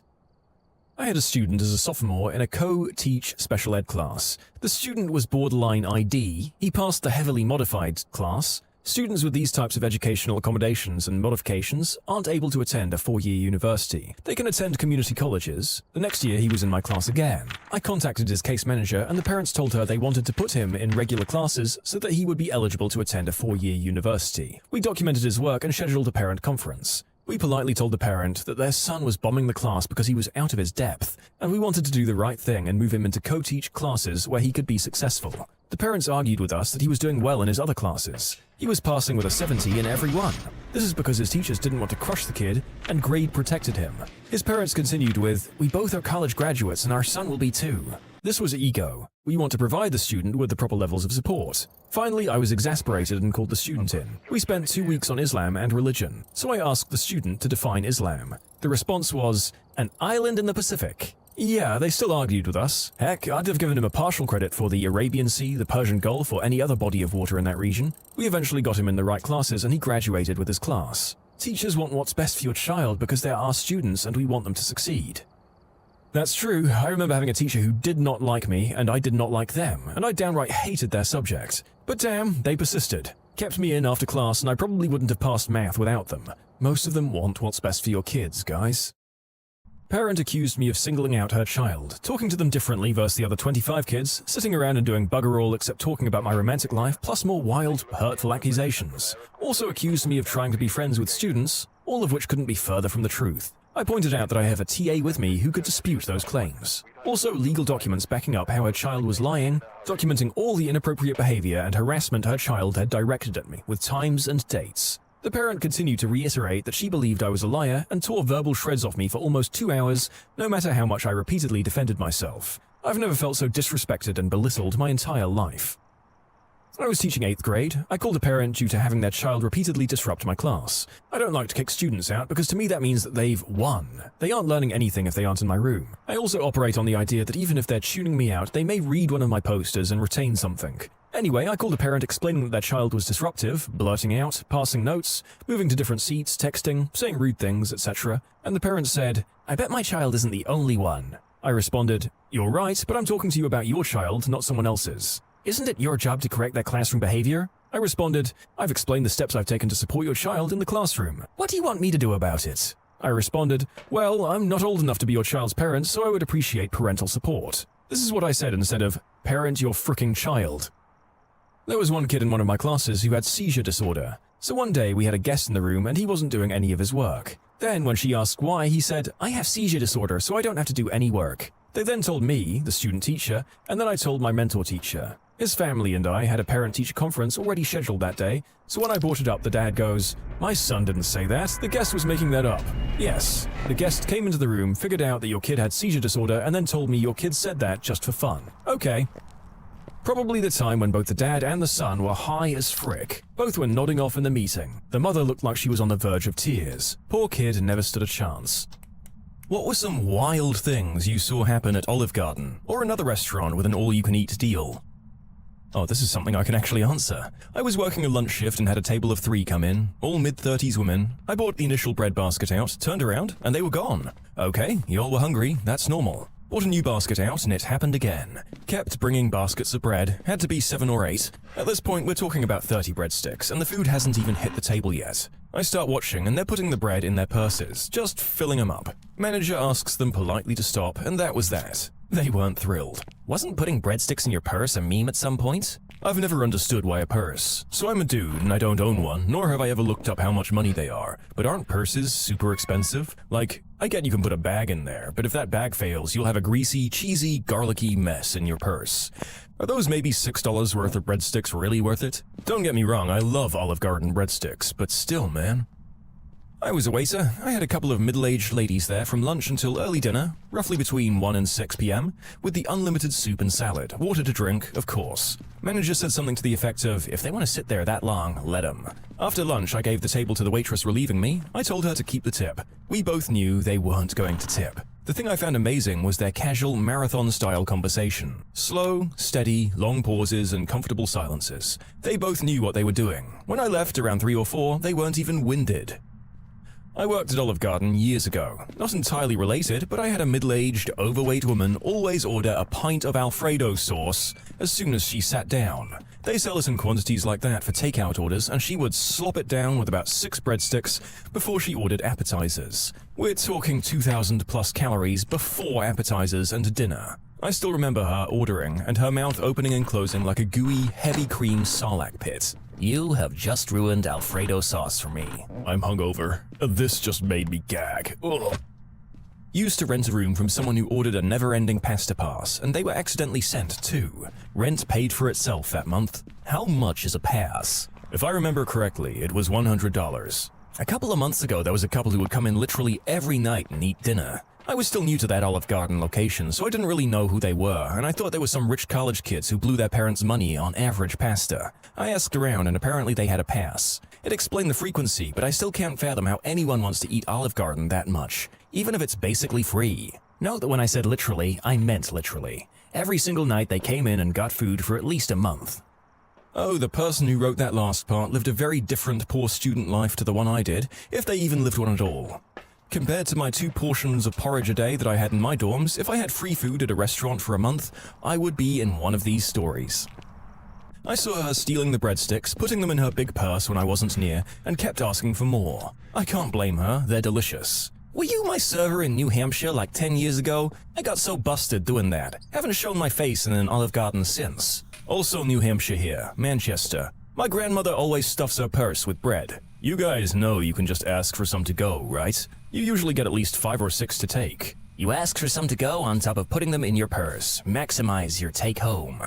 S1: I had a student as a sophomore in a co-teach special ed class. The student was borderline ID. He passed the heavily modified class. Students with these types of educational accommodations and modifications aren't able to attend a 4-year university. They can attend community colleges. The next year he was in my class again. I contacted his case manager and the parents told her they wanted to put him in regular classes so that he would be eligible to attend a 4-year university. We documented his work and scheduled a parent conference. We politely told the parent that their son was bombing the class because he was out of his depth, and we wanted to do the right thing and move him into co-teach classes where he could be successful. The parents argued with us that he was doing well in his other classes. He was passing with a 70 in every one. This is because his teachers didn't want to crush the kid, and grade protected him. His parents continued with, "We both are college graduates and our son will be too." This was ego. We want to provide the student with the proper levels of support. Finally, I was exasperated and called the student in. We spent 2 weeks on Islam and religion, so I asked the student to define Islam. The response was, "An island in the Pacific." Yeah, they still argued with us. Heck, I'd have given him a partial credit for the Arabian Sea, the Persian Gulf, or any other body of water in that region. We eventually got him in the right classes and he graduated with his class. Teachers want what's best for your child because they're our students and we want them to succeed. That's true. I remember having a teacher who did not like me, and I did not like them, and I downright hated their subject. But damn, they persisted. Kept me in after class, and I probably wouldn't have passed math without them. Most of them want what's best for your kids, guys. Parent accused me of singling out her child, talking to them differently versus the other 25 kids, sitting around and doing bugger all except talking about my romantic life, plus more wild, hurtful accusations. Also accused me of trying to be friends with students, all of which couldn't be further from the truth. I pointed out that I have a TA with me who could dispute those claims. Also, legal documents backing up how her child was lying, documenting all the inappropriate behavior and harassment her child had directed at me, with times and dates. The parent continued to reiterate that she believed I was a liar and tore verbal shreds off me for almost 2 hours, no matter how much I repeatedly defended myself. I've never felt so disrespected and belittled my entire life. I was teaching 8th grade. I called a parent due to having their child repeatedly disrupt my class. I don't like to kick students out because to me that means that they've won. They aren't learning anything if they aren't in my room. I also operate on the idea that even if they're tuning me out, they may read one of my posters and retain something. Anyway, I called a parent explaining that their child was disruptive, blurting out, passing notes, moving to different seats, texting, saying rude things, etc. And the parent said, "I bet my child isn't the only one." I responded, "You're right, but I'm talking to you about your child, not someone else's. Isn't it your job to correct their classroom behavior?" I responded, "I've explained the steps I've taken to support your child in the classroom. What do you want me to do about it?" I responded, "Well, I'm not old enough to be your child's parent, so I would appreciate parental support." This is what I said instead of, "Parent your fricking child." There was one kid in one of my classes who had seizure disorder. So one day we had a guest in the room and he wasn't doing any of his work. Then when she asked why, he said, "I have seizure disorder, so I don't have to do any work." They then told me, the student teacher, and then I told my mentor teacher. His family and I had a parent-teacher conference already scheduled that day, so when I brought it up, the dad goes, "My son didn't say that, the guest was making that up." Yes, the guest came into the room, figured out that your kid had seizure disorder, and then told me your kid said that just for fun. Okay. Probably the time when both the dad and the son were high as frick. Both were nodding off in the meeting. The mother looked like she was on the verge of tears. Poor kid never stood a chance. What were some wild things you saw happen at Olive Garden, or another restaurant with an all-you-can-eat deal? Oh, this is something I can actually answer. I was working a lunch shift and had a table of 3 come in, all mid-30s women. I bought the initial bread basket out, turned around, and they were gone. Okay, y'all were hungry, that's normal. Bought a new basket out and it happened again. Kept bringing baskets of bread, had to be 7 or 8. At this point, we're talking about 30 breadsticks, and the food hasn't even hit the table yet. I start watching and they're putting the bread in their purses, just filling them up. Manager asks them politely to stop, and that was that. They weren't thrilled. Wasn't putting breadsticks in your purse a meme at some point? I've never understood why a purse. So I'm a dude and I don't own one, nor have I ever looked up how much money they are. But aren't purses super expensive? Like, I get you can put a bag in there, but if that bag fails, you'll have a greasy, cheesy, garlicky mess in your purse. Are those maybe $6 worth of breadsticks really worth it? Don't get me wrong, I love Olive Garden breadsticks, but still, man. I was a waiter. I had a couple of middle-aged ladies there from lunch until early dinner, roughly between 1 and 6 p.m., with the unlimited soup and salad, water to drink, of course. Manager said something to the effect of, if they want to sit there that long, let them. After lunch, I gave the table to the waitress relieving me. I told her to keep the tip. We both knew they weren't going to tip. The thing I found amazing was their casual, marathon-style conversation. Slow, steady, long pauses, and comfortable silences. They both knew what they were doing. When I left around 3 or 4, they weren't even winded. I worked at Olive Garden years ago. Not entirely related, but I had a middle-aged, overweight woman always order a pint of Alfredo sauce as soon as she sat down. They sell it in quantities like that for takeout orders, and she would slop it down with about 6 breadsticks before she ordered appetizers. We're talking 2,000 plus calories before appetizers and dinner. I still remember her ordering, and her mouth opening and closing like a gooey, heavy cream sarlacc pit. You have just ruined Alfredo sauce for me. I'm hungover. This just made me gag. Ugh. Used to rent a room from someone who ordered a never-ending pasta pass, and they were accidentally sent too. Rent paid for itself that month. How much is a pass? If I remember correctly, it was $100. A couple of months ago, there was a couple who would come in literally every night and eat dinner. I was still new to that Olive Garden location, so I didn't really know who they were, and I thought they were some rich college kids who blew their parents' money on average pasta. I asked around, and apparently they had a pass. It explained the frequency, but I still can't fathom how anyone wants to eat Olive Garden that much, even if it's basically free. Note that when I said literally, I meant literally. Every single night they came in and got food for at least a month. Oh, the person who wrote that last part lived a very different poor student life to the one I did, if they even lived one at all. Compared to my 2 portions of porridge a day that I had in my dorms, if I had free food at a restaurant for a month, I would be in one of these stories. I saw her stealing the breadsticks, putting them in her big purse when I wasn't near, and kept asking for more. I can't blame her, they're delicious. Were you my server in New Hampshire like 10 years ago? I got so busted doing that. Haven't shown my face in an Olive Garden since. Also New Hampshire here, Manchester. My grandmother always stuffs her purse with bread. You guys know you can just ask for some to go, right? You usually get at least 5 or 6 to take. You ask for some to go on top of putting them in your purse. Maximize your take home.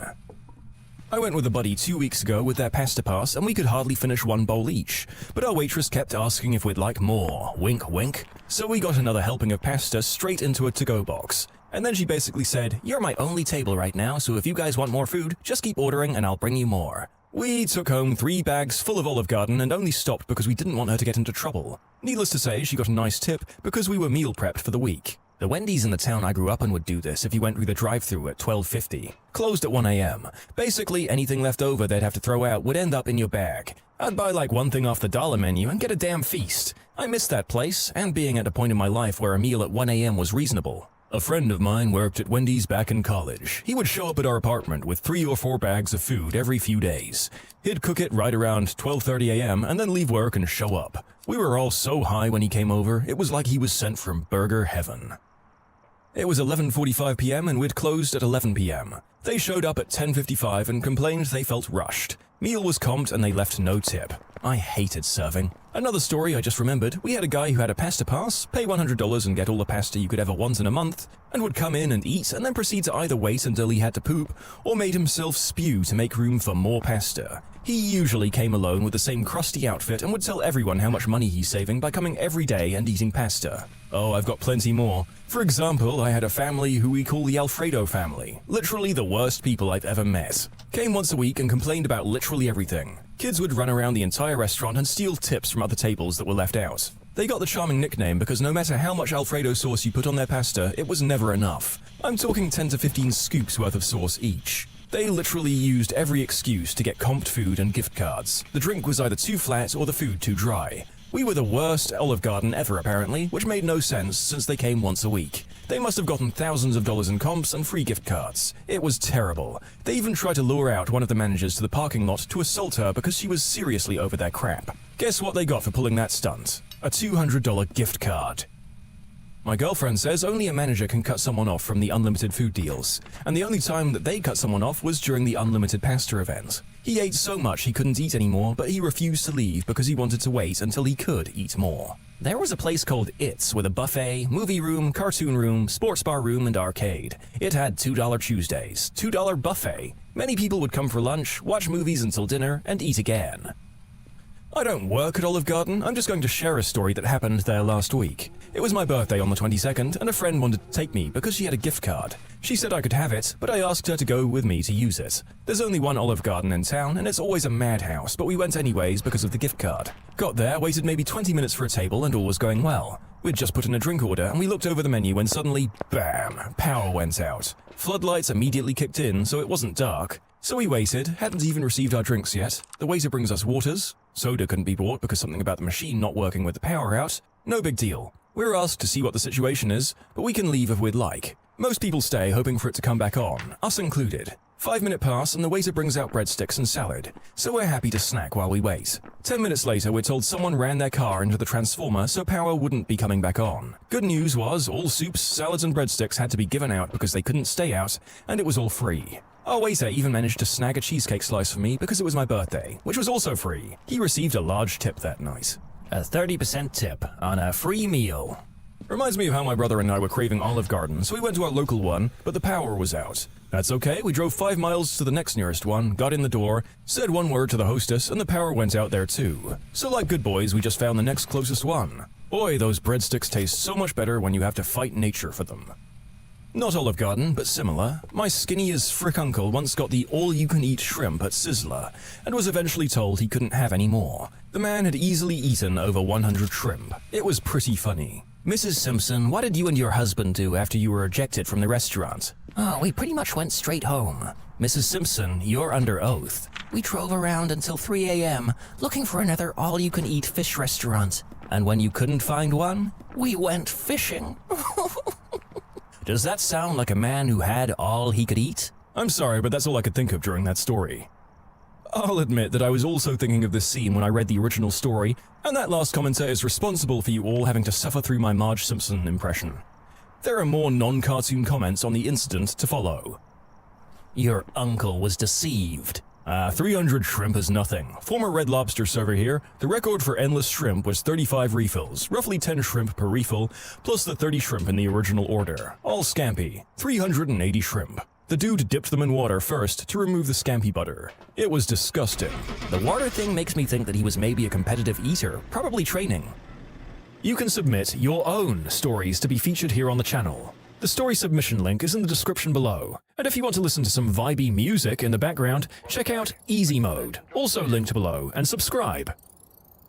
S1: I went with a buddy 2 weeks ago with their pasta pass, and we could hardly finish 1 bowl each. But our waitress kept asking if we'd like more. Wink, wink. So we got another helping of pasta straight into a to-go box. And then she basically said, "You're my only table right now, so if you guys want more food, just keep ordering and I'll bring you more." We took home 3 bags full of Olive Garden and only stopped because we didn't want her to get into trouble. Needless to say, she got a nice tip because we were meal prepped for the week. The Wendy's in the town I grew up in would do this if you went through the drive-thru at 12:50. Closed at 1 a.m. Basically, anything left over they'd have to throw out would end up in your bag. I'd buy like 1 thing off the dollar menu and get a damn feast. I missed that place, and being at a point in my life where a meal at 1 a.m. was reasonable. A friend of mine worked at Wendy's back in college. He would show up at our apartment with 3 or 4 bags of food every few days. He'd cook it right around 12:30 a.m. and then leave work and show up. We were all so high when he came over, it was like he was sent from burger heaven. It was 11:45 p.m. and we'd closed at 11 p.m. They showed up at 10:55 and complained they felt rushed. Meal was comped and they left no tip. I hated serving. Another story I just remembered, we had a guy who had a pasta pass, pay $100 and get all the pasta you could ever want in a month, and would come in and eat and then proceed to either wait until he had to poop or made himself spew to make room for more pasta. He usually came alone with the same crusty outfit and would tell everyone how much money he's saving by coming every day and eating pasta. Oh, I've got plenty more. For example, I had a family who we call the Alfredo family. Literally the worst people I've ever met. Came once a week and complained about literally everything. Kids would run around the entire restaurant and steal tips from other tables that were left out. They got the charming nickname because no matter how much Alfredo sauce you put on their pasta, it was never enough. I'm talking 10 to 15 scoops worth of sauce each. They literally used every excuse to get comped food and gift cards. The drink was either too flat or the food too dry. We were the worst Olive Garden ever apparently, which made no sense since they came once a week. They must have gotten thousands of dollars in comps and free gift cards. It was terrible. They even tried to lure out one of the managers to the parking lot to assault her because she was seriously over their crap. Guess what they got for pulling that stunt? A $200 gift card. My girlfriend says only a manager can cut someone off from the unlimited food deals, and the only time that they cut someone off was during the unlimited pasta event. He ate so much he couldn't eat anymore, but he refused to leave because he wanted to wait until he could eat more. There was a place called It's with a buffet, movie room, cartoon room, sports bar room, and arcade. It had $2 Tuesdays, $2 buffet. Many people would come for lunch, watch movies until dinner, and eat again. I don't work at Olive Garden, I'm just going to share a story that happened there last week. It was my birthday on the 22nd, and a friend wanted to take me because she had a gift card. She said I could have it, but I asked her to go with me to use it. There's only one Olive Garden in town, and it's always a madhouse, but we went anyways because of the gift card. Got there, waited maybe 20 minutes for a table, and all was going well. We'd just put in a drink order, and we looked over the menu when suddenly, bam, power went out. Floodlights immediately kicked in, so it wasn't dark. So we waited, hadn't even received our drinks yet. The waiter brings us waters. Soda couldn't be bought because something about the machine not working with the power out. No big deal. We were asked to see what the situation is, but we can leave if we'd like. Most people stay hoping for it to come back on, us included. 5-minute pass and the waiter brings out breadsticks and salad, so we're happy to snack while we wait. 10 minutes later, we're told someone ran their car into the transformer so power wouldn't be coming back on. Good news was all soups, salads and breadsticks had to be given out because they couldn't stay out, and it was all free. Our waiter even managed to snag a cheesecake slice for me because it was my birthday, which was also free. He received a large tip that night. A 30% tip on a free meal. Reminds me of how my brother and I were craving Olive Garden, so we went to our local one, but the power was out. That's okay, we drove 5 miles to the next nearest one, got in the door, said one word to the hostess, and the power went out there too. So like good boys, we just found the next closest one. Boy, those breadsticks taste so much better when you have to fight nature for them. Not Olive Garden, but similar. My skinny as frick uncle once got the all-you-can-eat shrimp at Sizzler, and was eventually told he couldn't have any more. The man had easily eaten over 100 shrimp. It was pretty funny. Mrs. Simpson, what did you and your husband do after you were ejected from the restaurant? Oh, we pretty much went straight home. Mrs. Simpson, you're under oath. We drove around until 3 a.m. looking for another all-you-can-eat fish restaurant. And when you couldn't find one, we went fishing. Does that sound like a man who had all he could eat? I'm sorry, but that's all I could think of during that story. I'll admit that I was also thinking of this scene when I read the original story, and that last commenter is responsible for you all having to suffer through my Marge Simpson impression. There are more non-cartoon comments on the incident to follow. Your uncle was deceived. 300 shrimp is nothing. Former Red Lobster server here, the record for endless shrimp was 35 refills, roughly 10 shrimp per refill, plus the 30 shrimp in the original order. All scampi, 380 shrimp. The dude dipped them in water first to remove the scampi butter. It was disgusting. The water thing makes me think that he was maybe a competitive eater, probably training. You can submit your own stories to be featured here on the channel. The story submission link is in the description below. And if you want to listen to some vibey music in the background, check out Easy Mode, also linked below, and subscribe.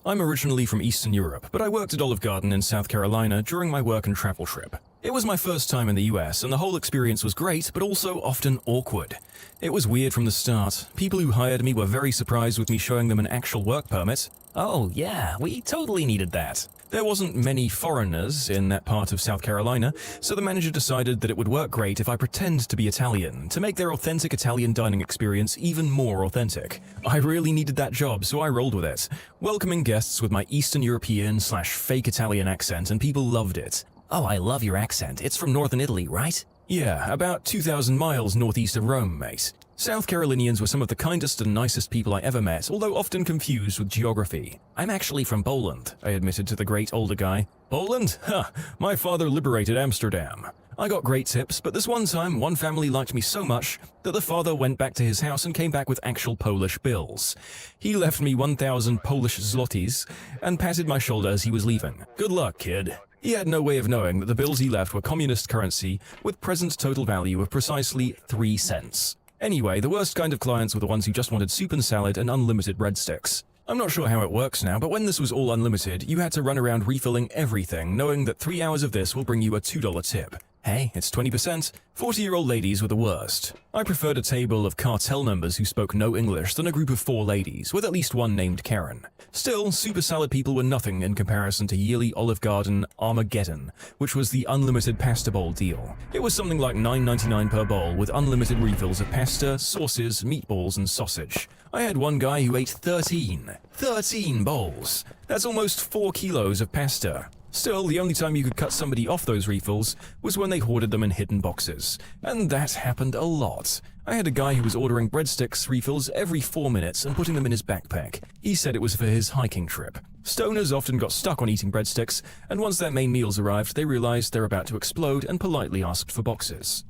S1: I'm originally from Eastern Europe, but I worked at Olive Garden in South Carolina during my work and travel trip. It was my first time in the US, and the whole experience was great, but also often awkward. It was weird from the start. People who hired me were very surprised with me showing them an actual work permit. Oh yeah, we totally needed that. There wasn't many foreigners in that part of South Carolina, so the manager decided that it would work great if I pretend to be Italian, to make their authentic Italian dining experience even more authentic. I really needed that job, so I rolled with it, welcoming guests with my Eastern European/fake Italian accent, and people loved it. Oh, I love your accent. It's from northern Italy, right? Yeah, about 2,000 miles northeast of Rome, mate. South Carolinians were some of the kindest and nicest people I ever met, although often confused with geography. I'm actually from Poland, I admitted to the great older guy. Poland? Ha! My father liberated Amsterdam. I got great tips, but this one time, one family liked me so much that the father went back to his house and came back with actual Polish bills. He left me 1,000 Polish zlotys and patted my shoulder as he was leaving. Good luck, kid. He had no way of knowing that the bills he left were communist currency with present total value of precisely 3 cents. Anyway, the worst kind of clients were the ones who just wanted soup and salad and unlimited breadsticks. I'm not sure how it works now, but when this was all unlimited, you had to run around refilling everything, knowing that 3 hours of this will bring you a $2 tip. Hey, it's 20%. 40-year-old ladies were the worst. I preferred a table of cartel members who spoke no English than a group of 4 ladies, with at least one named Karen. Still, super salad people were nothing in comparison to yearly Olive Garden Armageddon, which was the unlimited pasta bowl deal. It was something like $9.99 per bowl with unlimited refills of pasta, sauces, meatballs, and sausage. I had one guy who ate 13 bowls. That's almost 4 kilos of pasta. Still, the only time you could cut somebody off those refills was when they hoarded them in hidden boxes. And that happened a lot. I had a guy who was ordering breadsticks refills every 4 minutes and putting them in his backpack. He said it was for his hiking trip. Stoners often got stuck on eating breadsticks, and once their main meals arrived, they realized they're about to explode and politely asked for boxes.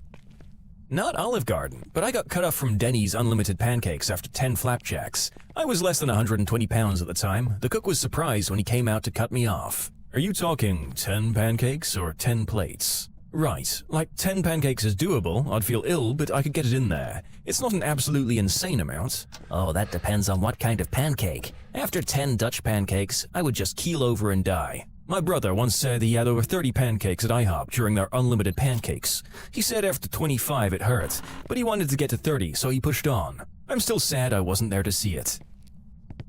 S1: Not Olive Garden, but I got cut off from Denny's unlimited pancakes after 10 flapjacks. I was less than 120 pounds at the time. The cook was surprised when he came out to cut me off. Are you talking 10 pancakes or 10 plates? Right, like 10 pancakes is doable. I'd feel ill, but I could get it in there. It's not an absolutely insane amount.
S2: Oh, that depends on what kind of pancake. After 10 Dutch pancakes, I would just keel over and die.
S1: My brother once said he had over 30 pancakes at IHOP during their unlimited pancakes. He said after 25 it hurt, but he wanted to get to 30, so he pushed on. I'm still sad I wasn't there to see it.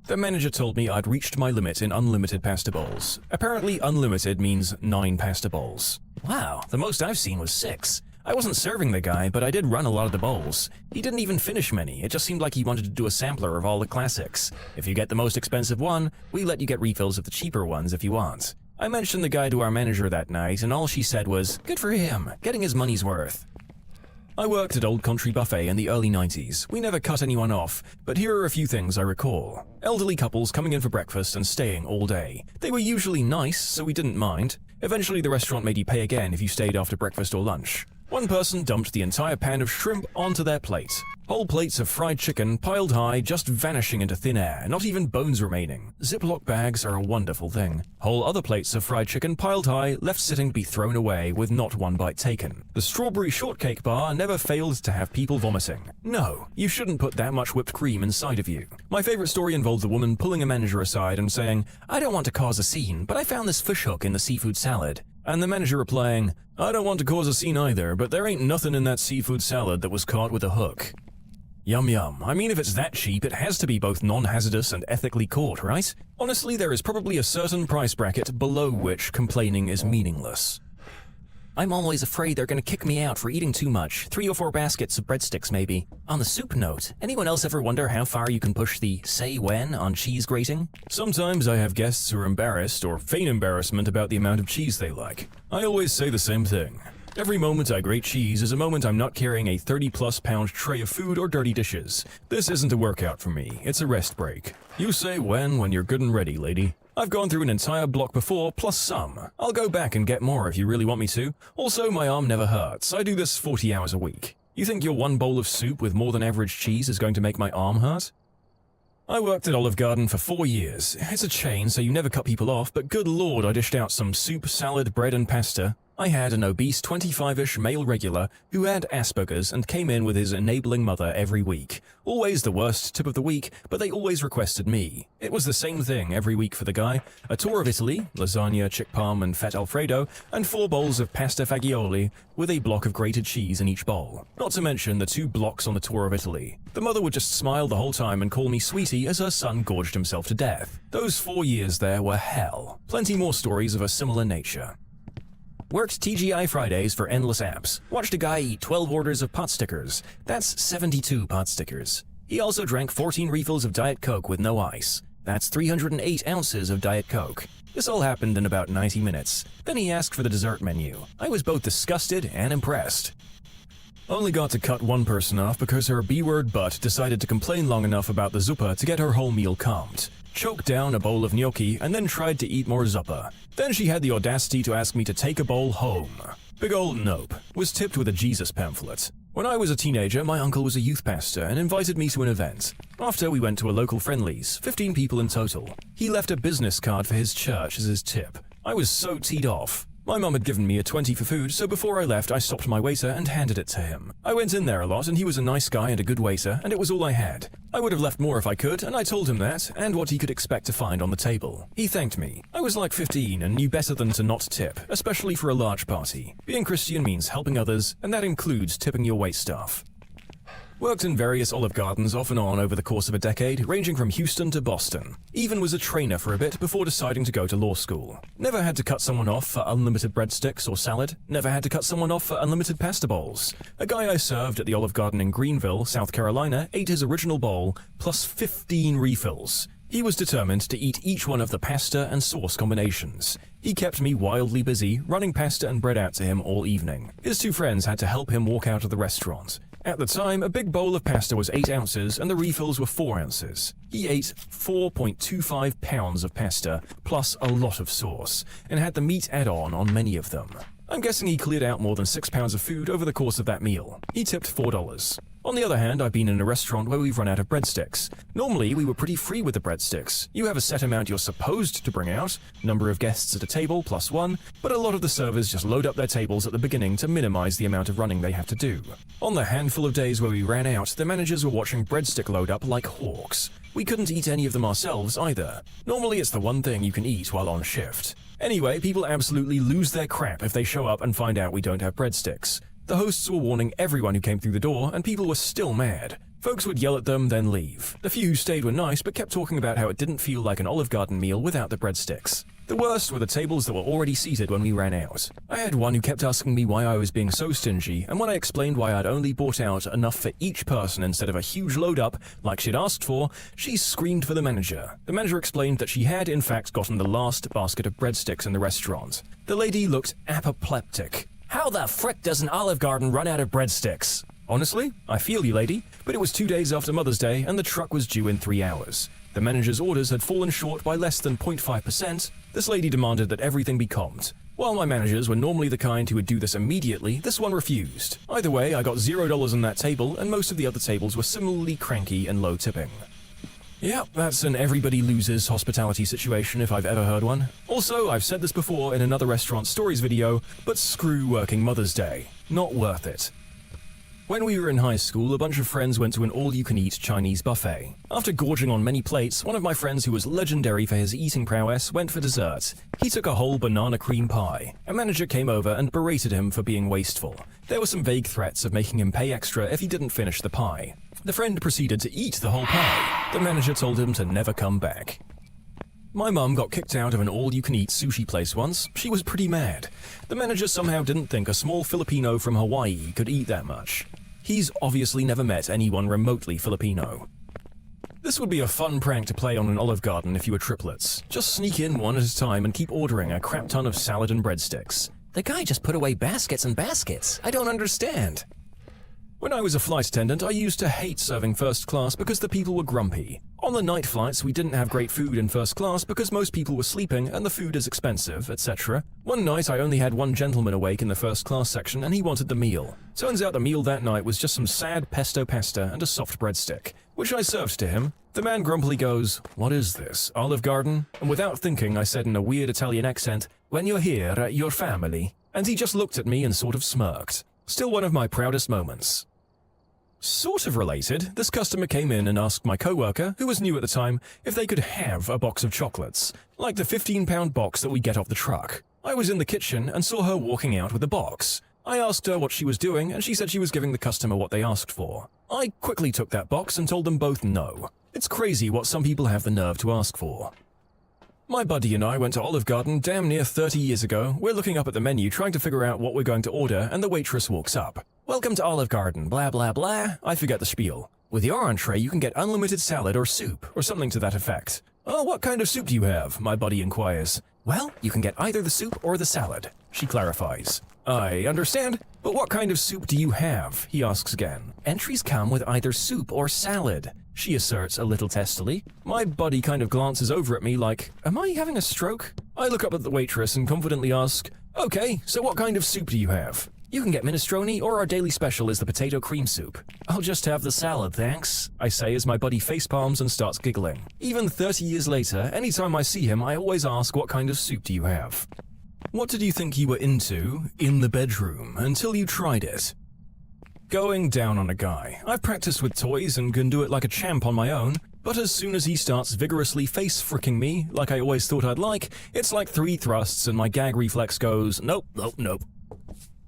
S1: The manager told me I'd reached my limit in unlimited pasta bowls. Apparently unlimited means 9 pasta bowls.
S2: Wow, the most I've seen was 6.
S1: I wasn't serving the guy, but I did run a lot of the bowls. He didn't even finish many, it just seemed like he wanted to do a sampler of all the classics. If you get the most expensive one, we let you get refills of the cheaper ones if you want. I mentioned the guy to our manager that night, and all she said was, "Good for him, getting his money's worth." I worked at Old Country Buffet in the early 90s. We never cut anyone off, but here are a few things I recall. Elderly couples coming in for breakfast and staying all day. They were usually nice, so we didn't mind. Eventually the restaurant made you pay again if you stayed after breakfast or lunch. One person dumped the entire pan of shrimp onto their plate. Whole plates of fried chicken piled high, just vanishing into thin air, not even bones remaining. Ziploc bags are a wonderful thing. Whole other plates of fried chicken piled high, left sitting to be thrown away with not one bite taken. The strawberry shortcake bar never failed to have people vomiting. No, you shouldn't put that much whipped cream inside of you. My favorite story involves a woman pulling a manager aside and saying, "I don't want to cause a scene, but I found this fish hook in the seafood salad." And the manager replying, "I don't want to cause a scene either, but there ain't nothing in that seafood salad that was caught with a hook." Yum yum. I mean, if it's that cheap, it has to be both non-hazardous and ethically caught, right? Honestly, there is probably a certain price bracket below which complaining is meaningless.
S2: I'm always afraid they're gonna kick me out for eating too much. 3 or 4 baskets of breadsticks, maybe. On the soup note, anyone else ever wonder how far you can push the say when on cheese grating?
S1: Sometimes I have guests who are embarrassed or feign embarrassment about the amount of cheese they like. I always say the same thing. Every moment I grate cheese is a moment I'm not carrying a 30-plus pound tray of food or dirty dishes. This isn't a workout for me, it's a rest break. You say when you're good and ready, lady. I've gone through an entire block before, plus some. I'll go back and get more if you really want me to. Also, my arm never hurts. I do this 40 hours a week. You think your one bowl of soup with more than average cheese is going to make my arm hurt? I worked at Olive Garden for 4 years. It's a chain, so you never cut people off, but good lord, I dished out some soup, salad, bread, and pasta. I had an obese 25-ish male regular who had Asperger's and came in with his enabling mother every week. Always the worst tip of the week, but they always requested me. It was the same thing every week for the guy. A tour of Italy, lasagna, chick parm, and fat alfredo, and 4 bowls of pasta fagioli with a block of grated cheese in each bowl. Not to mention the 2 blocks on the tour of Italy. The mother would just smile the whole time and call me sweetie as her son gorged himself to death. Those 4 years there were hell. Plenty more stories of a similar nature. Worked TGI Fridays for endless apps. Watched a guy eat 12 orders of pot stickers. That's 72 pot stickers. He also drank 14 refills of Diet Coke with no ice. That's 308 ounces of Diet Coke. This all happened in about 90 minutes. Then he asked for the dessert menu. I was both disgusted and impressed. Only got to cut one person off because her B-word butt decided to complain long enough about the zuppa to get her whole meal comped. Choked down a bowl of gnocchi and then tried to eat more zuppa. Then she had the audacity to ask me to take a bowl home. Big old nope. Was tipped with a Jesus pamphlet. When I was a teenager, my uncle was a youth pastor and invited me to an event. After, we went to a local Friendlies, 15 people in total. He left a business card for his church as his tip. I was so teed off. My mum had given me a 20 for food, so before I left, I stopped my waiter and handed it to him. I went in there a lot, and he was a nice guy and a good waiter, and it was all I had. I would have left more if I could, and I told him that, and what he could expect to find on the table. He thanked me. I was like 15 and knew better than to not tip, especially for a large party. Being Christian means helping others, and that includes tipping your waitstaff. Worked in various Olive Gardens off and on over the course of a decade, ranging from Houston to Boston. Even was a trainer for a bit before deciding to go to law school. Never had to cut someone off for unlimited breadsticks or salad. Never had to cut someone off for unlimited pasta bowls. A guy I served at the Olive Garden in Greenville, South Carolina, ate his original bowl plus 15 refills. He was determined to eat each one of the pasta and sauce combinations. He kept me wildly busy, running pasta and bread out to him all evening. His two friends had to help him walk out of the restaurant. At the time, a big bowl of pasta was 8 ounces and the refills were 4 ounces. He ate 4.25 pounds of pasta, plus a lot of sauce, and had the meat add-on many of them. I'm guessing he cleared out more than 6 pounds of food over the course of that meal. He tipped $4. On the other hand, I've been in a restaurant where we've run out of breadsticks. Normally, we were pretty free with the breadsticks. You have a set amount you're supposed to bring out, number of guests at a table plus 1, but a lot of the servers just load up their tables at the beginning to minimize the amount of running they have to do. On the handful of days where we ran out, the managers were watching breadstick load up like hawks. We couldn't eat any of them ourselves either. Normally, it's the one thing you can eat while on shift. Anyway, people absolutely lose their crap if they show up and find out we don't have breadsticks. The hosts were warning everyone who came through the door, and people were still mad. Folks would yell at them, then leave. The few who stayed were nice, but kept talking about how it didn't feel like an Olive Garden meal without the breadsticks. The worst were the tables that were already seated when we ran out. I had one who kept asking me why I was being so stingy, and when I explained why I'd only bought out enough for each person instead of a huge load up, like she'd asked for, she screamed for the manager. The manager explained that she had, in fact, gotten the last basket of breadsticks in the restaurant. The lady looked apoplectic.
S2: How the frick does an Olive Garden run out of breadsticks?
S1: Honestly, I feel you, lady, but it was 2 days after Mother's Day and the truck was due in 3 hours. The manager's orders had fallen short by less than 0.5%. This lady demanded that everything be comped. While my managers were normally the kind who would do this immediately, this one refused. Either way, I got $0 on that table, and most of the other tables were similarly cranky and low tipping. Yep, that's an everybody loses hospitality situation if I've ever heard one. Also, I've said this before in another restaurant stories video, but screw working Mother's Day. Not worth it. When we were in high school, a bunch of friends went to an all-you-can-eat Chinese buffet. After gorging on many plates, one of my friends who was legendary for his eating prowess went for dessert. He took a whole banana cream pie. A manager came over and berated him for being wasteful. There were some vague threats of making him pay extra if he didn't finish the pie. The friend proceeded to eat the whole pie. The manager told him to never come back. My mum got kicked out of an all-you-can-eat sushi place once. She was pretty mad. The manager somehow didn't think a small Filipino from Hawaii could eat that much. He's obviously never met anyone remotely Filipino. This would be a fun prank to play on an Olive Garden if you were triplets. Just sneak in one at a time and keep ordering a crap ton of salad and breadsticks.
S2: The guy just put away baskets and baskets. I don't understand.
S1: When I was a flight attendant, I used to hate serving first class because the people were grumpy. On the night flights, we didn't have great food in first class because most people were sleeping and the food is expensive, etc. One night, I only had one gentleman awake in the first class section and he wanted the meal. Turns out the meal that night was just some sad pesto pasta and a soft breadstick, which I served to him. The man grumpily goes, "What is this, Olive Garden?" And without thinking, I said in a weird Italian accent, "When you're here, your family." And he just looked at me and sort of smirked. Still one of my proudest moments. Sort of related, this customer came in and asked my coworker, who was new at the time, if they could have a box of chocolates, like the 15-pound box that we get off the truck. I was in the kitchen and saw her walking out with the box. I asked her what she was doing, and she said she was giving the customer what they asked for. I quickly took that box and told them both no. It's crazy what some people have the nerve to ask for. My buddy and I went to Olive Garden damn near 30 years ago. We're looking up at the menu trying to figure out what we're going to order, and the waitress walks up. "Welcome to Olive Garden, blah blah blah." I forget the spiel. "With your entree, you can get unlimited salad or soup," or something to that effect. "Oh, what kind of soup do you have?" my buddy inquires. "Well, you can get either the soup or the salad," she clarifies. "I understand, but what kind of soup do you have?" he asks again. "Entries come with either soup or salad," she asserts a little testily. My buddy kind of glances over at me like, am I having a stroke? I look up at the waitress and confidently ask, "Okay, so what kind of soup do you have?" "You can get minestrone, or our daily special is the potato cream soup." "I'll just have the salad, thanks," I say as my buddy facepalms and starts giggling. Even 30 years later, anytime I see him, I always ask, "What kind of soup do you have?" What did you think you were into in the bedroom until you tried it? Going down on a guy. I've practiced with toys and can do it like a champ on my own, but as soon as he starts vigorously face-fricking me, like I always thought I'd like, it's like 3 thrusts and my gag reflex goes, nope, nope, nope.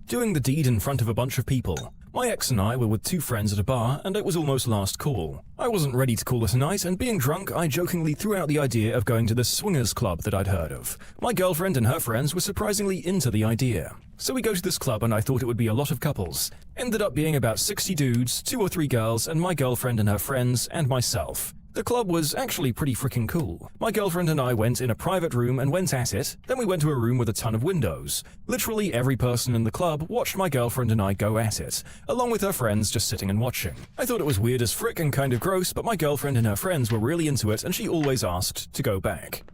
S1: Doing the deed in front of a bunch of people. My ex and I were with 2 friends at a bar, and it was almost last call. I wasn't ready to call it a night, and being drunk, I jokingly threw out the idea of going to this swingers club that I'd heard of. My girlfriend and her friends were surprisingly into the idea. So we go to this club, and I thought it would be a lot of couples. Ended up being about 60 dudes, 2 or 3 girls, and my girlfriend and her friends, and myself. The club was actually pretty freaking cool. My girlfriend and I went in a private room and went at it, then we went to a room with a ton of windows. Literally every person in the club watched my girlfriend and I go at it, along with her friends just sitting and watching. I thought it was weird as frick and kind of gross, but my girlfriend and her friends were really into it and she always asked to go back.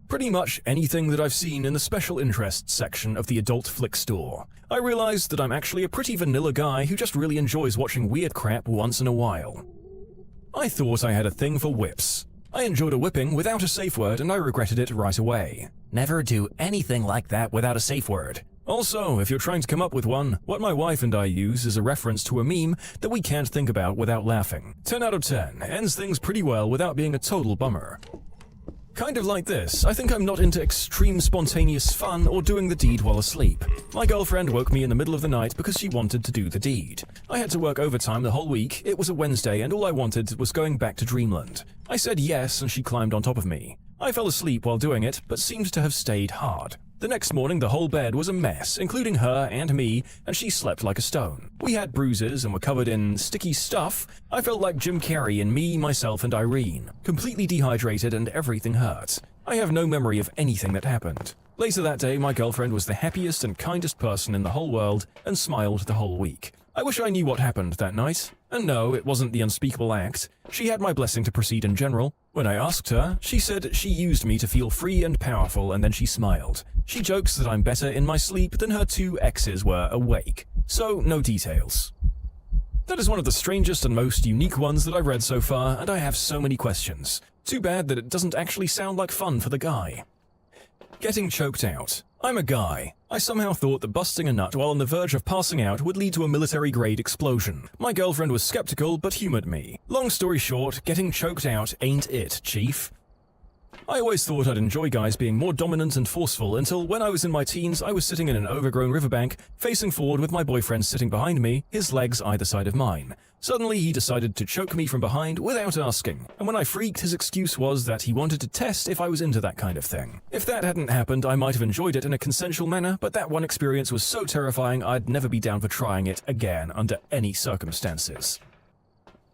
S1: Pretty much anything that I've seen in the special interests section of the adult flick store. I realized that I'm actually a pretty vanilla guy who just really enjoys watching weird crap once in a while. I thought I had a thing for whips. I enjoyed a whipping without a safe word and I regretted it right away.
S2: Never do anything like that without a safe word.
S1: Also, if you're trying to come up with one, what my wife and I use is a reference to a meme that we can't think about without laughing. 10 out of 10, ends things pretty well without being a total bummer. Kind of like this, I think I'm not into extreme spontaneous fun or doing the deed while asleep. My girlfriend woke me in the middle of the night because she wanted to do the deed. I had to work overtime the whole week, it was a Wednesday and all I wanted was going back to dreamland. I said yes and she climbed on top of me. I fell asleep while doing it, but seemed to have stayed hard. The next morning the whole bed was a mess, including her and me, and she slept like a stone. We had bruises and were covered in sticky stuff. I felt like Jim Carrey in Me, Myself and Irene. Completely dehydrated and everything hurt. I have no memory of anything that happened. Later that day, my girlfriend was the happiest and kindest person in the whole world and smiled the whole week. I wish I knew what happened that night. And no, it wasn't the unspeakable act. She had my blessing to proceed in general. When I asked her, she said she used me to feel free and powerful and then she smiled. She jokes that I'm better in my sleep than her 2 exes were awake. So, no details. That is one of the strangest and most unique ones that I've read so far, and I have so many questions. Too bad that it doesn't actually sound like fun for the guy. Getting choked out. I'm a guy. I somehow thought that busting a nut while on the verge of passing out would lead to a military-grade explosion. My girlfriend was skeptical but humored me. Long story short, getting choked out ain't it, chief. I always thought I'd enjoy guys being more dominant and forceful until when I was in my teens, I was sitting in an overgrown riverbank, facing forward with my boyfriend sitting behind me, his legs either side of mine. Suddenly, he decided to choke me from behind without asking, and when I freaked, his excuse was that he wanted to test if I was into that kind of thing. If that hadn't happened, I might have enjoyed it in a consensual manner, but that one experience was so terrifying I'd never be down for trying it again under any circumstances.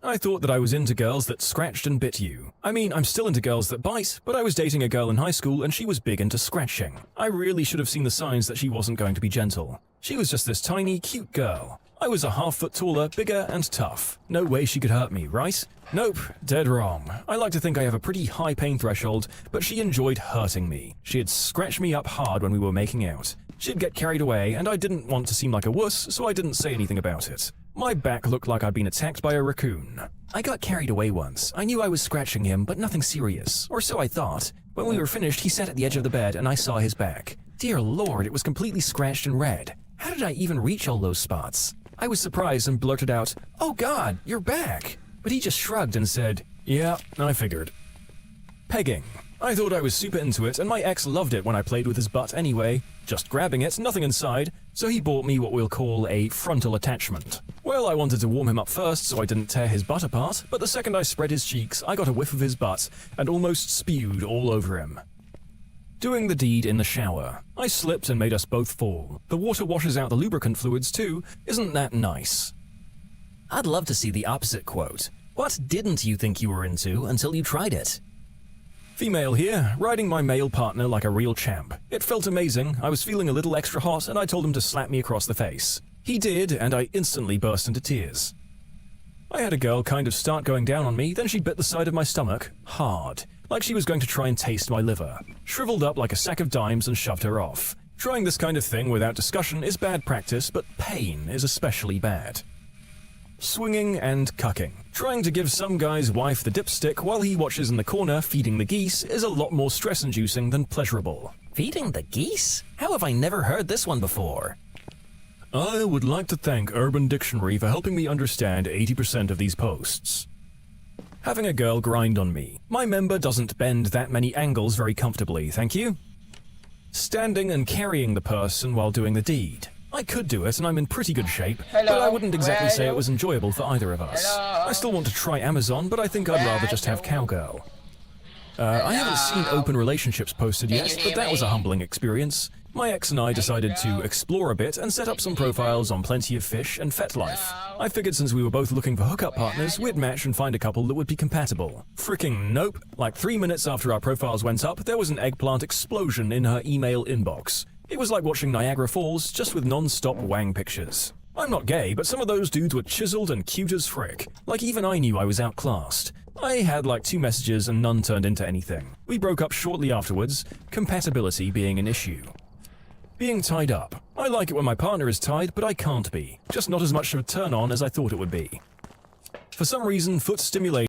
S1: I thought that I was into girls that scratched and bit you. I mean, I'm still into girls that bite, but I was dating a girl in high school and she was big into scratching. I really should have seen the signs that she wasn't going to be gentle. She was just this tiny, cute girl. I was a half-foot taller, bigger, and tough. No way she could hurt me, right? Nope, dead wrong. I like to think I have a pretty high pain threshold, but she enjoyed hurting me. She'd scratch me up hard when we were making out. She'd get carried away, and I didn't want to seem like a wuss, so I didn't say anything about it. My back looked like I'd been attacked by a raccoon.
S2: I got carried away once. I knew I was scratching him, but nothing serious. Or so I thought. When we were finished, he sat at the edge of the bed and I saw his back. Dear Lord, it was completely scratched and red. How did I even reach all those spots? I was surprised and blurted out, "Oh God, your back!" But he just shrugged and said, "Yeah, I figured." Pegging. I thought I was super into it, and my ex loved it when I played with his butt anyway. Just grabbing it, nothing inside, so he bought me what we'll call a frontal attachment. Well, I wanted to warm him up first so I didn't tear his butt apart, but the second I spread his cheeks, I got a whiff of his butt and almost spewed all over him. Doing the deed in the shower. I slipped and made us both fall. The water washes out the lubricant fluids too. Isn't that nice? I'd love to see the opposite quote. What didn't you think you were into until you tried it?
S1: Female here, riding my male partner like a real champ. It felt amazing, I was feeling a little extra hot and I told him to slap me across the face. He did, and I instantly burst into tears. I had a girl kind of start going down on me, then she bit the side of my stomach, hard, like she was going to try and taste my liver. Shriveled up like a sack of dimes and shoved her off. Trying this kind of thing without discussion is bad practice, but pain is especially bad. Swinging and cucking. Trying to give some guy's wife the dipstick while he watches in the corner feeding the geese is a lot more stress-inducing than pleasurable.
S2: Feeding the geese? How have I never heard this one before?
S1: I would like to thank Urban Dictionary for helping me understand 80% of these posts. Having a girl grind on me. My member doesn't bend that many angles very comfortably, thank you. Standing and carrying the person while doing the deed. I could do it and I'm in pretty good shape, but I wouldn't exactly say it was enjoyable for either of us. I still want to try Amazon, but I think I'd rather just have cowgirl. I haven't seen open relationships posted yet, but that was a humbling experience. My ex and I decided to explore a bit and set up some profiles on Plenty of Fish and FetLife. I figured since we were both looking for hookup partners, we'd match and find a couple that would be compatible. Fricking nope. Like 3 minutes after our profiles went up, there was an eggplant explosion in her email inbox. It was like watching Niagara Falls, just with non-stop wang pictures. I'm not gay, but some of those dudes were chiseled and cute as frick. Like even I knew I was outclassed. I had like 2 messages and none turned into anything. We broke up shortly afterwards, compatibility being an issue. Being tied up. I like it when my partner is tied, but I can't be. Just not as much of a turn-on as I thought it would be. For some reason, foot stimulation